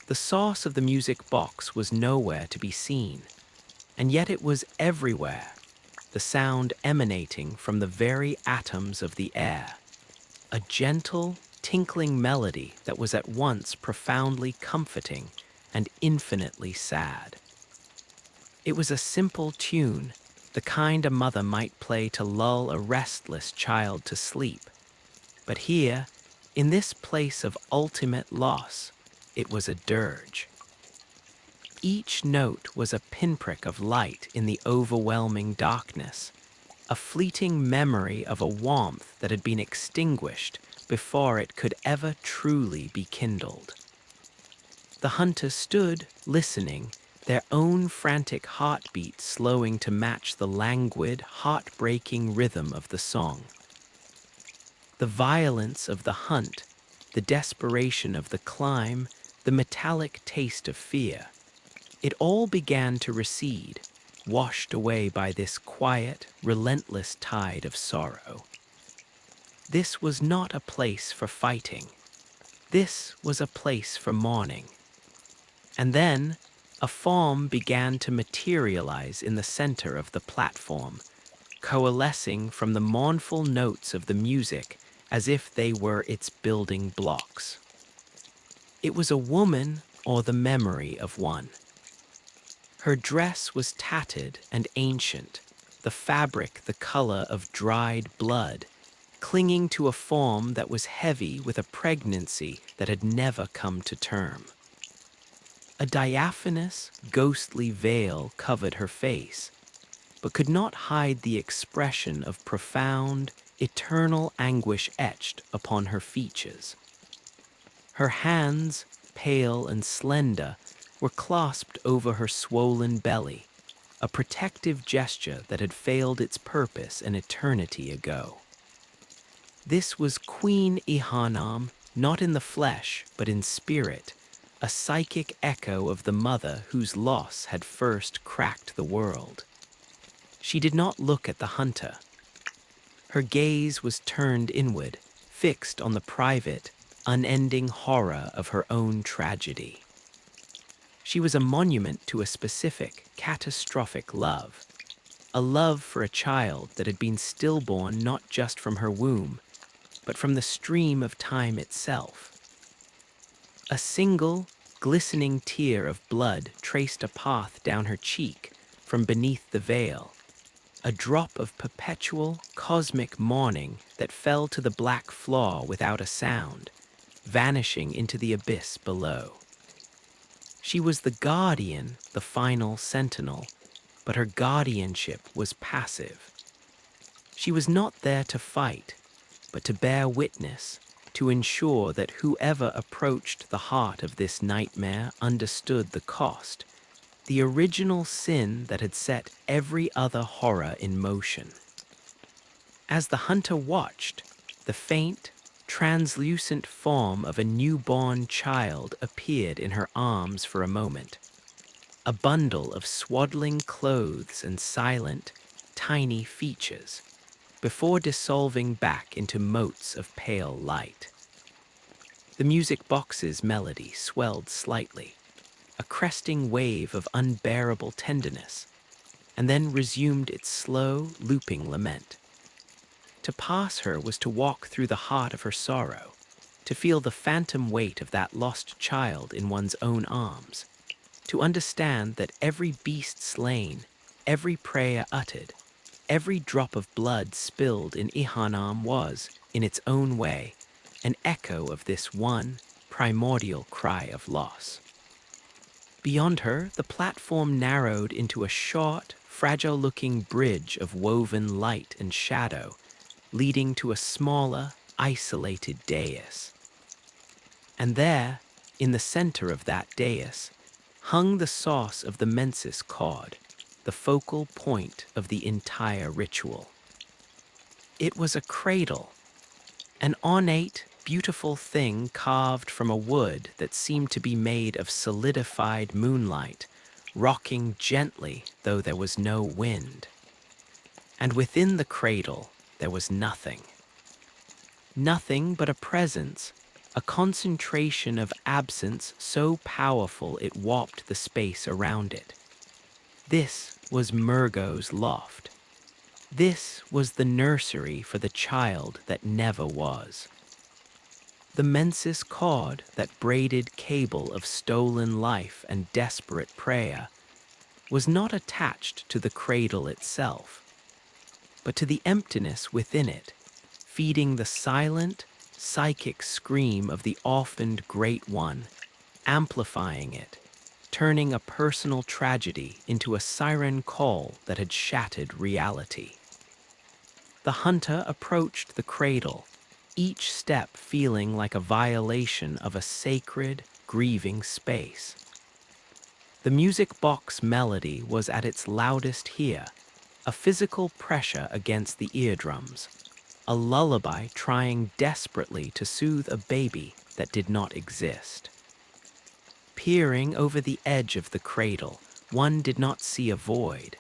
The source of the music box was nowhere to be seen, and yet it was everywhere, the sound emanating from the very atoms of the air, a gentle, tinkling melody that was at once profoundly comforting and infinitely sad. It was a simple tune, the kind a mother might play to lull a restless child to sleep. But here, in this place of ultimate loss, it was a dirge. Each note was a pinprick of light in the overwhelming darkness, a fleeting memory of a warmth that had been extinguished before it could ever truly be kindled. The hunters stood, listening, their own frantic heartbeat slowing to match the languid, heartbreaking rhythm of the song. The violence of the hunt, the desperation of the climb, the metallic taste of fear, it all began to recede, washed away by this quiet, relentless tide of sorrow. This was not a place for fighting. This was a place for mourning. And then, a form began to materialize in the center of the platform, coalescing from the mournful notes of the music as if they were its building blocks. It was a woman or the memory of one. Her dress was tattered and ancient, the fabric the color of dried blood, clinging to a form that was heavy with a pregnancy that had never come to term. A diaphanous, ghostly veil covered her face, but could not hide the expression of profound, eternal anguish etched upon her features. Her hands, pale and slender, were clasped over her swollen belly, a protective gesture that had failed its purpose an eternity ago. This was Queen Yharnam, not in the flesh, but in spirit, a psychic echo of the mother whose loss had first cracked the world. She did not look at the hunter. Her gaze was turned inward, fixed on the private, unending horror of her own tragedy. She was a monument to a specific, catastrophic love, a love for a child that had been stillborn not just from her womb, but from the stream of time itself. A single, glistening tear of blood traced a path down her cheek from beneath the veil, a drop of perpetual, cosmic mourning that fell to the black floor without a sound, vanishing into the abyss below. She was the guardian, the final sentinel, but her guardianship was passive. She was not there to fight, but to bear witness, to ensure that whoever approached the heart of this nightmare understood the cost, the original sin that had set every other horror in motion. As the hunter watched, the faint, translucent form of a newborn child appeared in her arms for a moment, a bundle of swaddling clothes and silent, tiny features, before dissolving back into motes of pale light. The music box's melody swelled slightly, a cresting wave of unbearable tenderness, and then resumed its slow, looping lament. To pass her was to walk through the heart of her sorrow, to feel the phantom weight of that lost child in one's own arms, to understand that every beast slain, every prayer uttered, every drop of blood spilled in Yharnam was, in its own way, an echo of this one primordial cry of loss. Beyond her, the platform narrowed into a short, fragile-looking bridge of woven light and shadow, leading to a smaller, isolated dais. And there, in the center of that dais, hung the source of the mensis cord, the focal point of the entire ritual. It was a cradle, an ornate, beautiful thing carved from a wood that seemed to be made of solidified moonlight, rocking gently though there was no wind. And within the cradle there was nothing. Nothing but a presence, a concentration of absence so powerful it warped the space around it. This was Mergo's loft. This was the nursery for the child that never was. The mensis cord, that braided cable of stolen life and desperate prayer, was not attached to the cradle itself, but to the emptiness within it, feeding the silent, psychic scream of the orphaned Great One, amplifying it, turning a personal tragedy into a siren call that had shattered reality. The hunter approached the cradle, each step feeling like a violation of a sacred, grieving space. The music box melody was at its loudest here, a physical pressure against the eardrums, a lullaby trying desperately to soothe a baby that did not exist. Peering over the edge of the cradle, one did not see a void,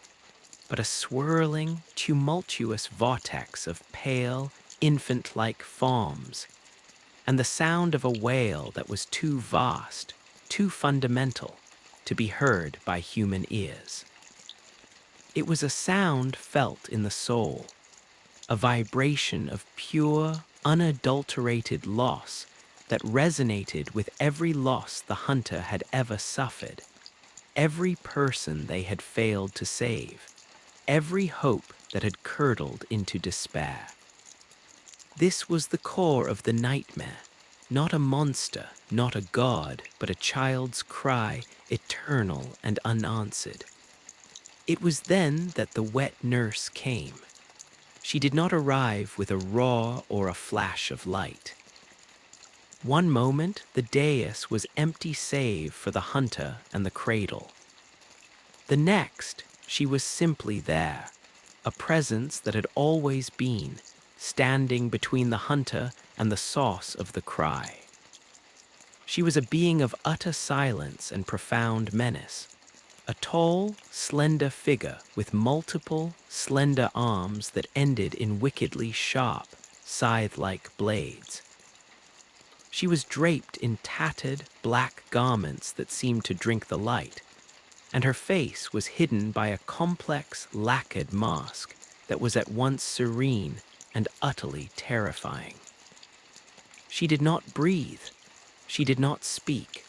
but a swirling, tumultuous vortex of pale, infant-like forms, and the sound of a wail that was too vast, too fundamental, to be heard by human ears. It was a sound felt in the soul, a vibration of pure, unadulterated loss that resonated with every loss the hunter had ever suffered, every person they had failed to save, every hope that had curdled into despair. This was the core of the nightmare, not a monster, not a god, but a child's cry, eternal and unanswered. It was then that the wet nurse came. She did not arrive with a roar or a flash of light. One moment, the dais was empty save for the hunter and the cradle. The next, she was simply there, a presence that had always been, standing between the hunter and the source of the cry. She was a being of utter silence and profound menace, a tall, slender figure with multiple, slender arms that ended in wickedly sharp, scythe-like blades. She was draped in tattered, black garments that seemed to drink the light, and her face was hidden by a complex, lacquered mask that was at once serene and utterly terrifying. She did not breathe. She did not speak.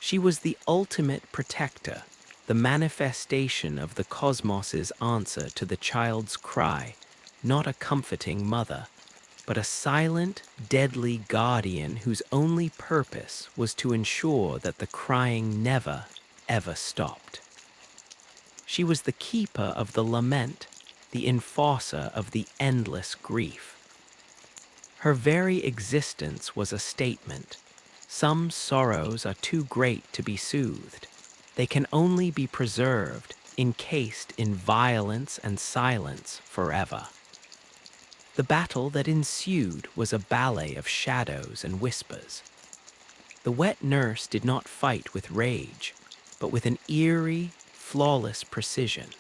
She was the ultimate protector, the manifestation of the cosmos's answer to the child's cry, not a comforting mother, but a silent, deadly guardian whose only purpose was to ensure that the crying never, ever stopped. She was the keeper of the lament, the enforcer of the endless grief. Her very existence was a statement. Some sorrows are too great to be soothed. They can only be preserved, encased in violence and silence forever. The battle that ensued was a ballet of shadows and whispers. The wet nurse did not fight with rage, but with an eerie, flawless precision.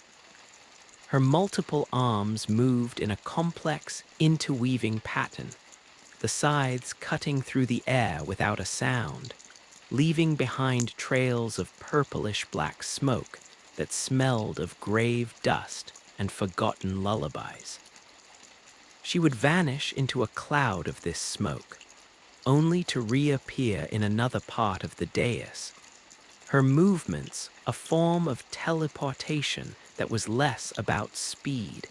Her multiple arms moved in a complex, interweaving pattern, the scythes cutting through the air without a sound, leaving behind trails of purplish black smoke that smelled of grave dust and forgotten lullabies. She would vanish into a cloud of this smoke, only to reappear in another part of the dais, her movements a form of teleportation that was less about speed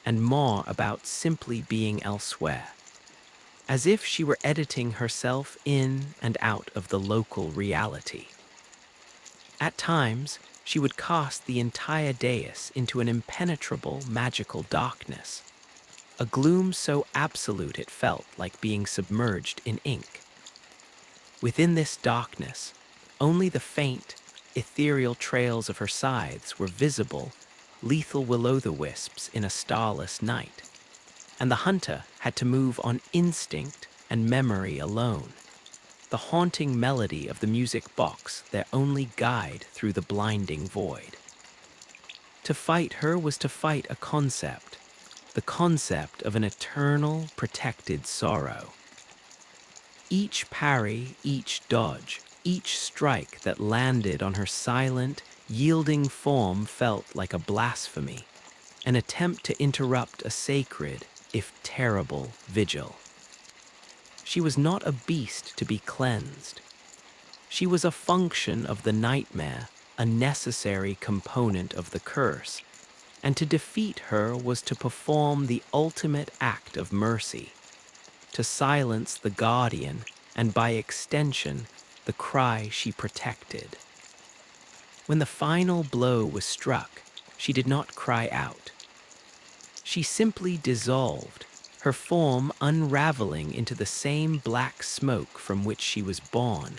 and more about simply being elsewhere, as if she were editing herself in and out of the local reality. At times, she would cast the entire dais into an impenetrable magical darkness, a gloom so absolute it felt like being submerged in ink. Within this darkness, only the faint, ethereal trails of her scythes were visible, lethal will-o'-the-wisps in a starless night, and the hunter had to move on instinct and memory alone, the haunting melody of the music box their only guide through the blinding void. To fight her was to fight a concept, the concept of an eternal, protected sorrow. Each parry, each dodge, each strike that landed on her silent, yielding form felt like a blasphemy, an attempt to interrupt a sacred, if terrible, vigil. She was not a beast to be cleansed. She was a function of the nightmare, a necessary component of the curse, and to defeat her was to perform the ultimate act of mercy, to silence the guardian and by extension, the cry she protected. When the final blow was struck, she did not cry out. She simply dissolved, her form unraveling into the same black smoke from which she was born,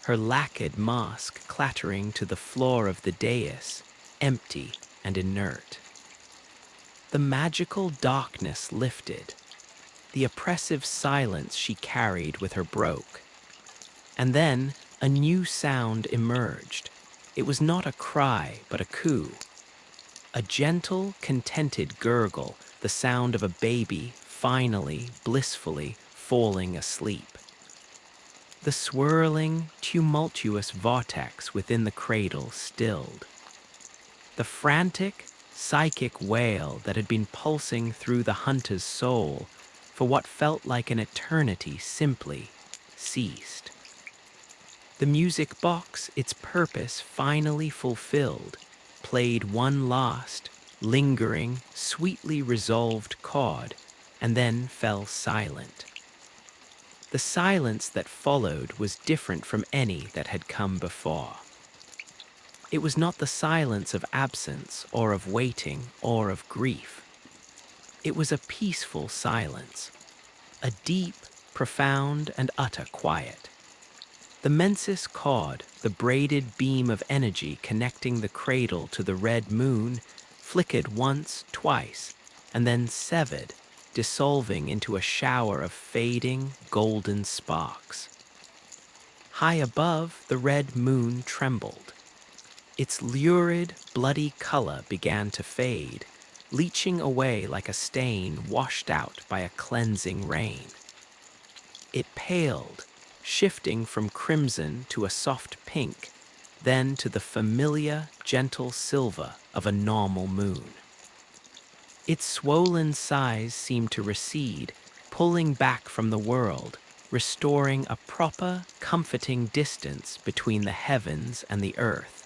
her lacquered mask clattering to the floor of the dais, empty and inert. The magical darkness lifted. The oppressive silence she carried with her broke. And then a new sound emerged. It was not a cry, but a coo. A gentle, contented gurgle, the sound of a baby finally, blissfully falling asleep. The swirling, tumultuous vortex within the cradle stilled. The frantic, psychic wail that had been pulsing through the hunter's soul for what felt like an eternity simply ceased. The music box, its purpose finally fulfilled, played one last, lingering, sweetly resolved chord, and then fell silent. The silence that followed was different from any that had come before. It was not the silence of absence or of waiting or of grief. It was a peaceful silence, a deep, profound, and utter quiet. The mensis cord, the braided beam of energy connecting the cradle to the red moon, flickered once, twice, and then severed, dissolving into a shower of fading, golden sparks. High above, the red moon trembled. Its lurid, bloody color began to fade, leaching away like a stain washed out by a cleansing rain. It paled, shifting from crimson to a soft pink, then to the familiar, gentle silver of a normal moon. Its swollen size seemed to recede, pulling back from the world, restoring a proper, comforting distance between the heavens and the earth.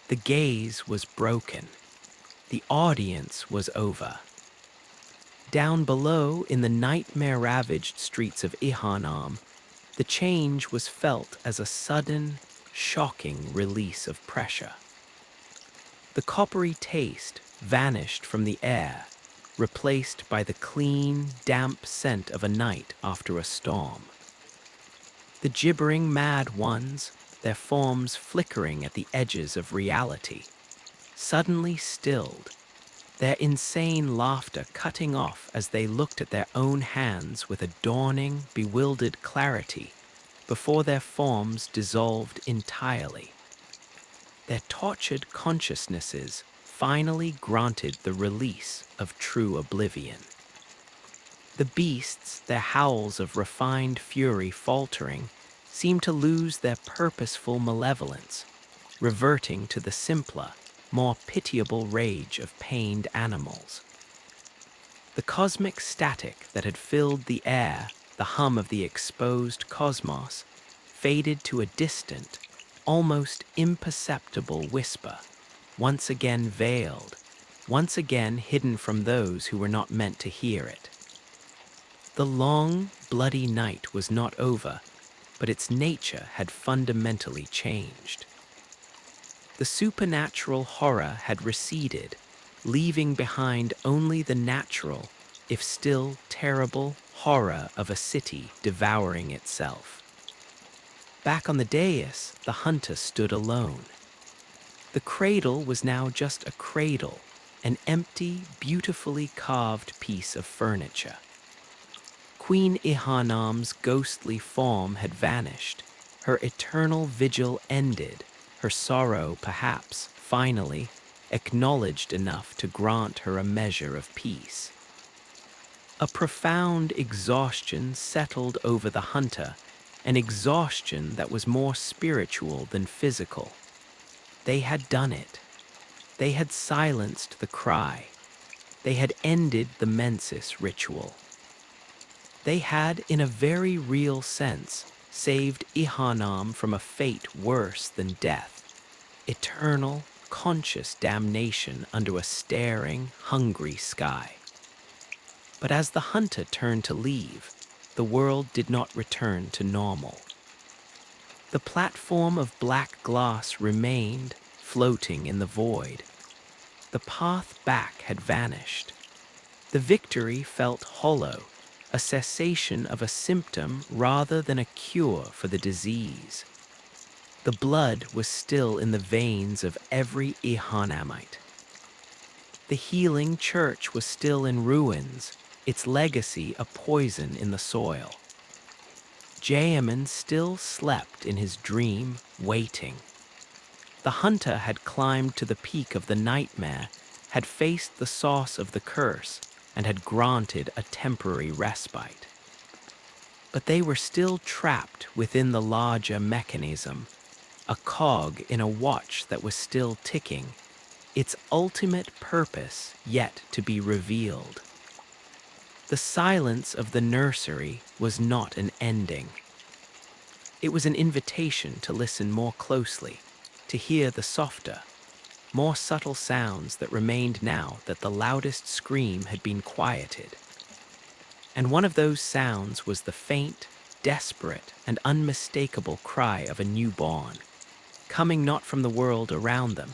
The gaze was broken. The audience was over. Down below, in the nightmare-ravaged streets of Yharnam, the change was felt as a sudden, shocking release of pressure. The coppery taste vanished from the air, replaced by the clean, damp scent of a night after a storm. The gibbering mad ones, their forms flickering at the edges of reality, suddenly stilled, their insane laughter cutting off as they looked at their own hands with a dawning, bewildered clarity before their forms dissolved entirely. Their tortured consciousnesses finally granted the release of true oblivion. The beasts, their howls of refined fury faltering, seemed to lose their purposeful malevolence, reverting to the simpler, more pitiable rage of pained animals. The cosmic static that had filled the air, the hum of the exposed cosmos, faded to a distant, almost imperceptible whisper, once again veiled, once again hidden from those who were not meant to hear it. The long, bloody night was not over, but its nature had fundamentally changed. The supernatural horror had receded, leaving behind only the natural, if still terrible, horror of a city devouring itself. Back on the dais, the hunter stood alone. The cradle was now just a cradle, an empty, beautifully carved piece of furniture. Queen Yharnam's ghostly form had vanished, her eternal vigil ended, her sorrow, perhaps, finally, acknowledged enough to grant her a measure of peace. A profound exhaustion settled over the hunter, an exhaustion that was more spiritual than physical. They had done it. They had silenced the cry. They had ended the mensis ritual. They had, in a very real sense, saved Yharnam from a fate worse than death, eternal, conscious damnation under a staring, hungry sky. But as the hunter turned to leave, the world did not return to normal. The platform of black glass remained, floating in the void. The path back had vanished. The victory felt hollow, a cessation of a symptom rather than a cure for the disease. The blood was still in the veins of every Yharnamite. The healing church was still in ruins, its legacy a poison in the soil. Jayaman still slept in his dream, waiting. The hunter had climbed to the peak of the nightmare, had faced the source of the curse, and had granted a temporary respite. But they were still trapped within the larger mechanism, a cog in a watch that was still ticking, its ultimate purpose yet to be revealed. The silence of the nursery was not an ending. It was an invitation to listen more closely, to hear the softer, more subtle sounds that remained now that the loudest scream had been quieted. And one of those sounds was the faint, desperate, and unmistakable cry of a newborn, coming not from the world around them,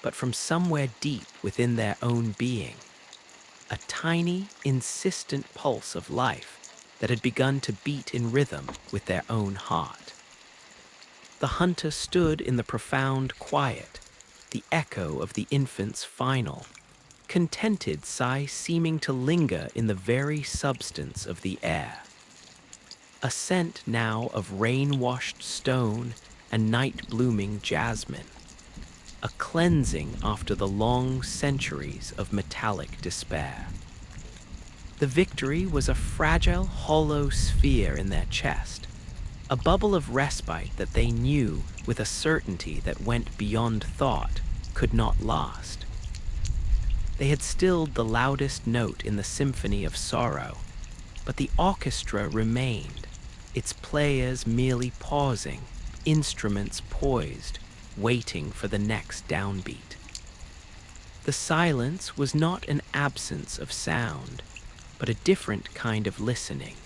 but from somewhere deep within their own being. A tiny, insistent pulse of life that had begun to beat in rhythm with their own heart. The hunter stood in the profound quiet, the echo of the infant's final, contented sigh seeming to linger in the very substance of the air. A scent now of rain-washed stone and night-blooming jasmine, a cleansing after the long centuries of metallic despair. The victory was a fragile, hollow sphere in their chest, a bubble of respite that they knew with a certainty that went beyond thought could not last. They had stilled the loudest note in the symphony of sorrow, but the orchestra remained, its players merely pausing, instruments poised, waiting for the next downbeat. The silence was not an absence of sound, but a different kind of listening.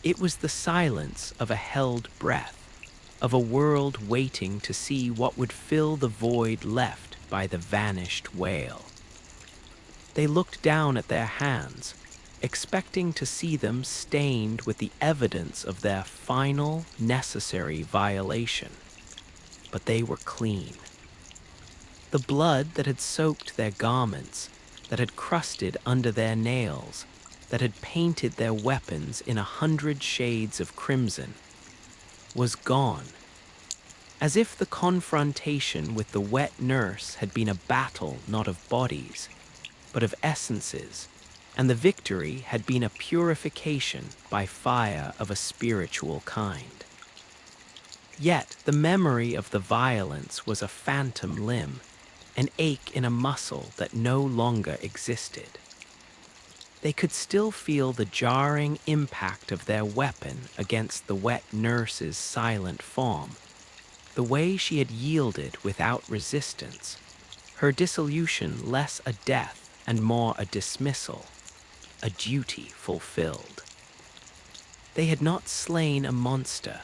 It was the silence of a held breath, of a world waiting to see what would fill the void left by the vanished wail. They looked down at their hands, expecting to see them stained with the evidence of their final, necessary violation. But they were clean. The blood that had soaked their garments, that had crusted under their nails, that had painted their weapons in 100 shades of crimson, was gone, as if the confrontation with the wet nurse had been a battle not of bodies, but of essences, and the victory had been a purification by fire of a spiritual kind. Yet the memory of the violence was a phantom limb, an ache in a muscle that no longer existed. They could still feel the jarring impact of their weapon against the wet nurse's silent form, the way she had yielded without resistance, her dissolution less a death and more a dismissal, a duty fulfilled. They had not slain a monster,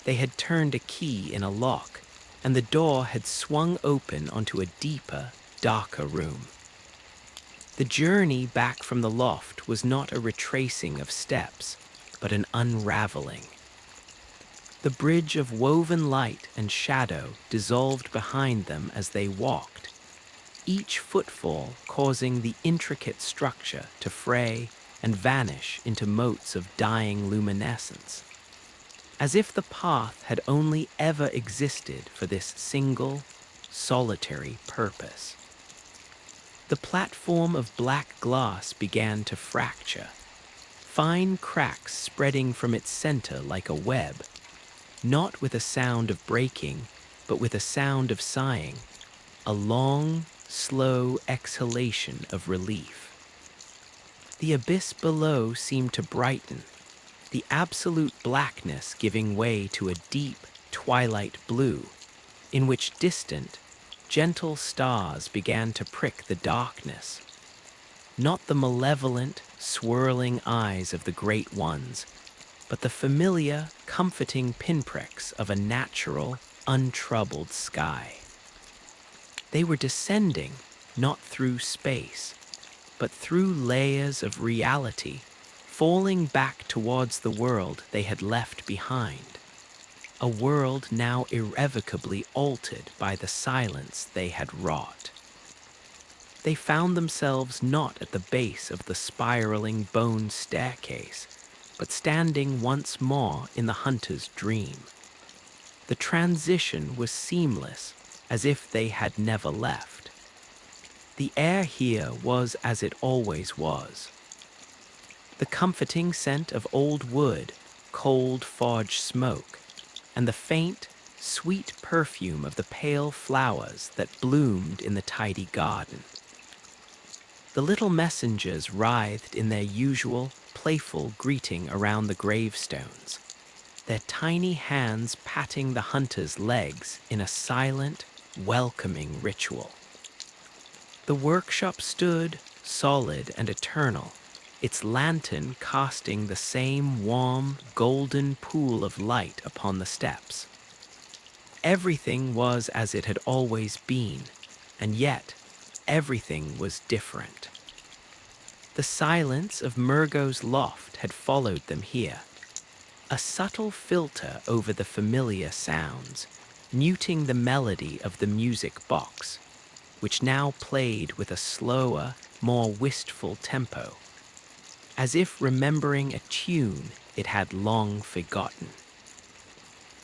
they had turned a key in a lock, and the door had swung open onto a deeper, darker room. The journey back from the loft was not a retracing of steps, but an unraveling. The bridge of woven light and shadow dissolved behind them as they walked, each footfall causing the intricate structure to fray and vanish into motes of dying luminescence, as if the path had only ever existed for this single, solitary purpose. The platform of black glass began to fracture, fine cracks spreading from its center like a web, not with a sound of breaking, but with a sound of sighing, a long, slow exhalation of relief. The abyss below seemed to brighten, the absolute blackness giving way to a deep, twilight blue, in which distant, gentle stars began to prick the darkness. Not the malevolent, swirling eyes of the great ones, but the familiar, comforting pinpricks of a natural, untroubled sky. They were descending not through space, but through layers of reality, falling back towards the world they had left behind, a world now irrevocably altered by the silence they had wrought. They found themselves not at the base of the spiraling bone staircase, but standing once more in the hunter's dream. The transition was seamless, as if they had never left. The air here was as it always was. The comforting scent of old wood, cold forge smoke, and the faint, sweet perfume of the pale flowers that bloomed in the tidy garden. The little messengers writhed in their usual, playful greeting around the gravestones, their tiny hands patting the hunter's legs in a silent, welcoming ritual. The workshop stood, solid and eternal, its lantern casting the same warm, golden pool of light upon the steps. Everything was as it had always been, and yet everything was different. The silence of Mergo's loft had followed them here, a subtle filter over the familiar sounds, muting the melody of the music box, which now played with a slower, more wistful tempo, as if remembering a tune it had long forgotten.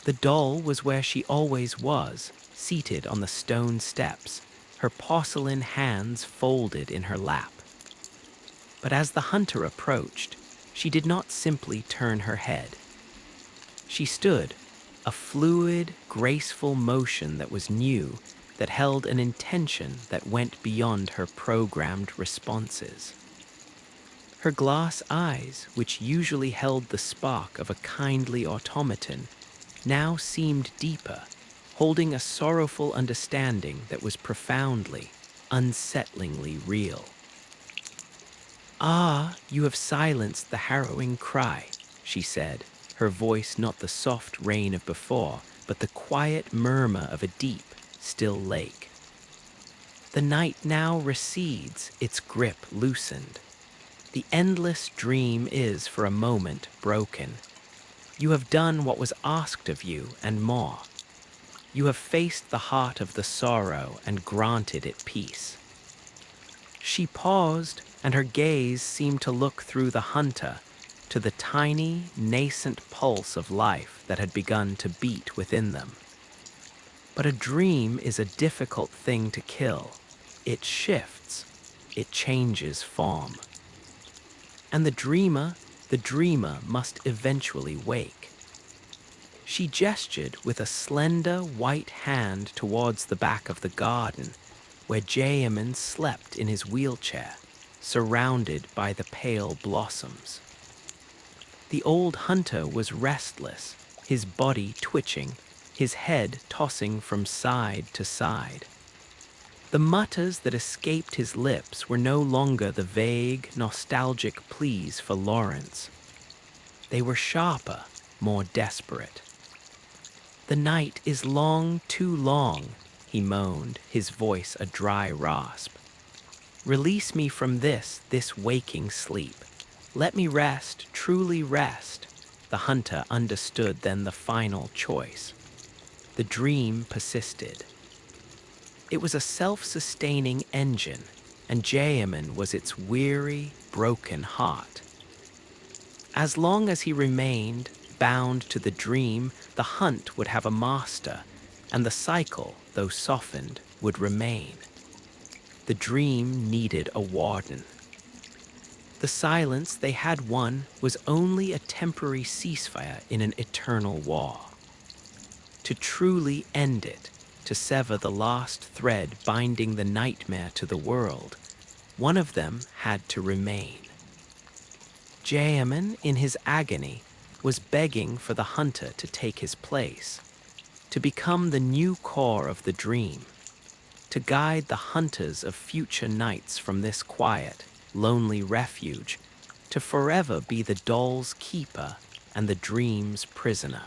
The doll was where she always was, seated on the stone steps, her porcelain hands folded in her lap. But as the hunter approached, she did not simply turn her head. She stood, a fluid, graceful motion that was new, that held an intention that went beyond her programmed responses. Her glass eyes, which usually held the spark of a kindly automaton, now seemed deeper, holding a sorrowful understanding that was profoundly, unsettlingly real. "Ah, you have silenced the harrowing cry," she said, her voice not the soft rain of before, but the quiet murmur of a deep, still lake. The night now recedes, its grip loosened. The endless dream is for a moment broken. You have done what was asked of you and more. You have faced the heart of the sorrow and granted it peace. She paused, and her gaze seemed to look through the hunter to the tiny, nascent pulse of life that had begun to beat within them. But a dream is a difficult thing to kill. It shifts, it changes form. And the dreamer must eventually wake. She gestured with a slender white hand towards the back of the garden, where Yharnam slept in his wheelchair, surrounded by the pale blossoms. The old hunter was restless, his body twitching, his head tossing from side to side. The mutters that escaped his lips were no longer the vague, nostalgic pleas for Laurence. They were sharper, more desperate. "The night is long, too long," he moaned, his voice a dry rasp. "Release me from this waking sleep. Let me rest, truly rest." The hunter understood then the final choice. The dream persisted. It was a self-sustaining engine, and Yharnam was its weary, broken heart. As long as he remained bound to the dream, the hunt would have a master, and the cycle, though softened, would remain. The dream needed a warden. The silence they had won was only a temporary ceasefire in an eternal war. To truly end it, to sever the last thread binding the nightmare to the world, one of them had to remain. Yharnam, in his agony, was begging for the hunter to take his place, to become the new core of the dream, to guide the hunters of future nights from this quiet, lonely refuge, to forever be the doll's keeper and the dream's prisoner.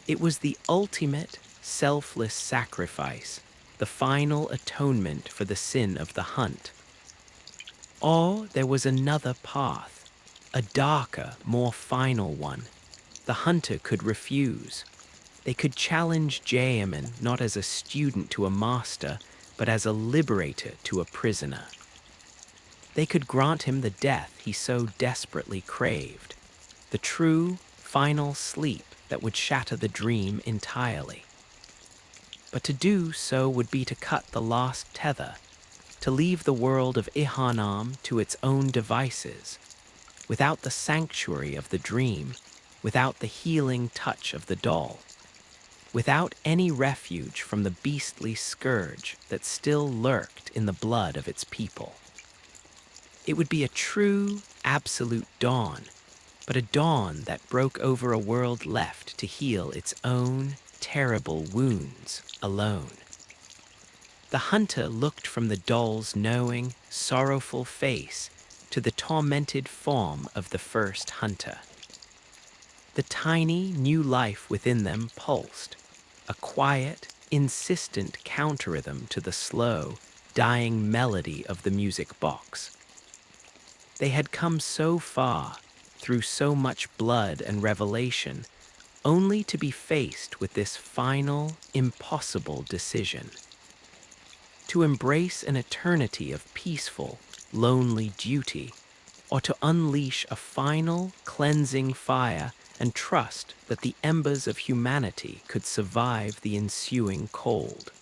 It was the ultimate, selfless sacrifice, the final atonement for the sin of the hunt. Or there was another path, a darker, more final one. The hunter could refuse. They could challenge Jayaman not as a student to a master, but as a liberator to a prisoner. They could grant him the death he so desperately craved, the true, final sleep that would shatter the dream entirely. But to do so would be to cut the last tether, to leave the world of Yharnam to its own devices, without the sanctuary of the dream, without the healing touch of the doll, without any refuge from the beastly scourge that still lurked in the blood of its people. It would be a true, absolute dawn, but a dawn that broke over a world left to heal its own terrible wounds alone. The hunter looked from the doll's knowing, sorrowful face to the tormented form of the first hunter. The tiny, new life within them pulsed, a quiet, insistent counterrhythm to the slow, dying melody of the music box. They had come so far, through so much blood and revelation, only to be faced with this final, impossible decision. To embrace an eternity of peaceful, lonely duty, or to unleash a final, cleansing fire and trust that the embers of humanity could survive the ensuing cold.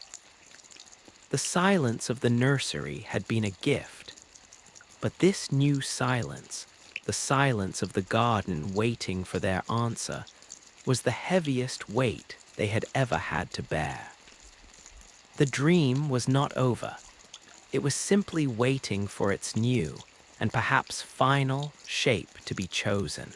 The silence of the nursery had been a gift, but this new silence, the silence of the garden waiting for their answer, was the heaviest weight they had ever had to bear. The dream was not over. It was simply waiting for its new, and perhaps final, shape to be chosen.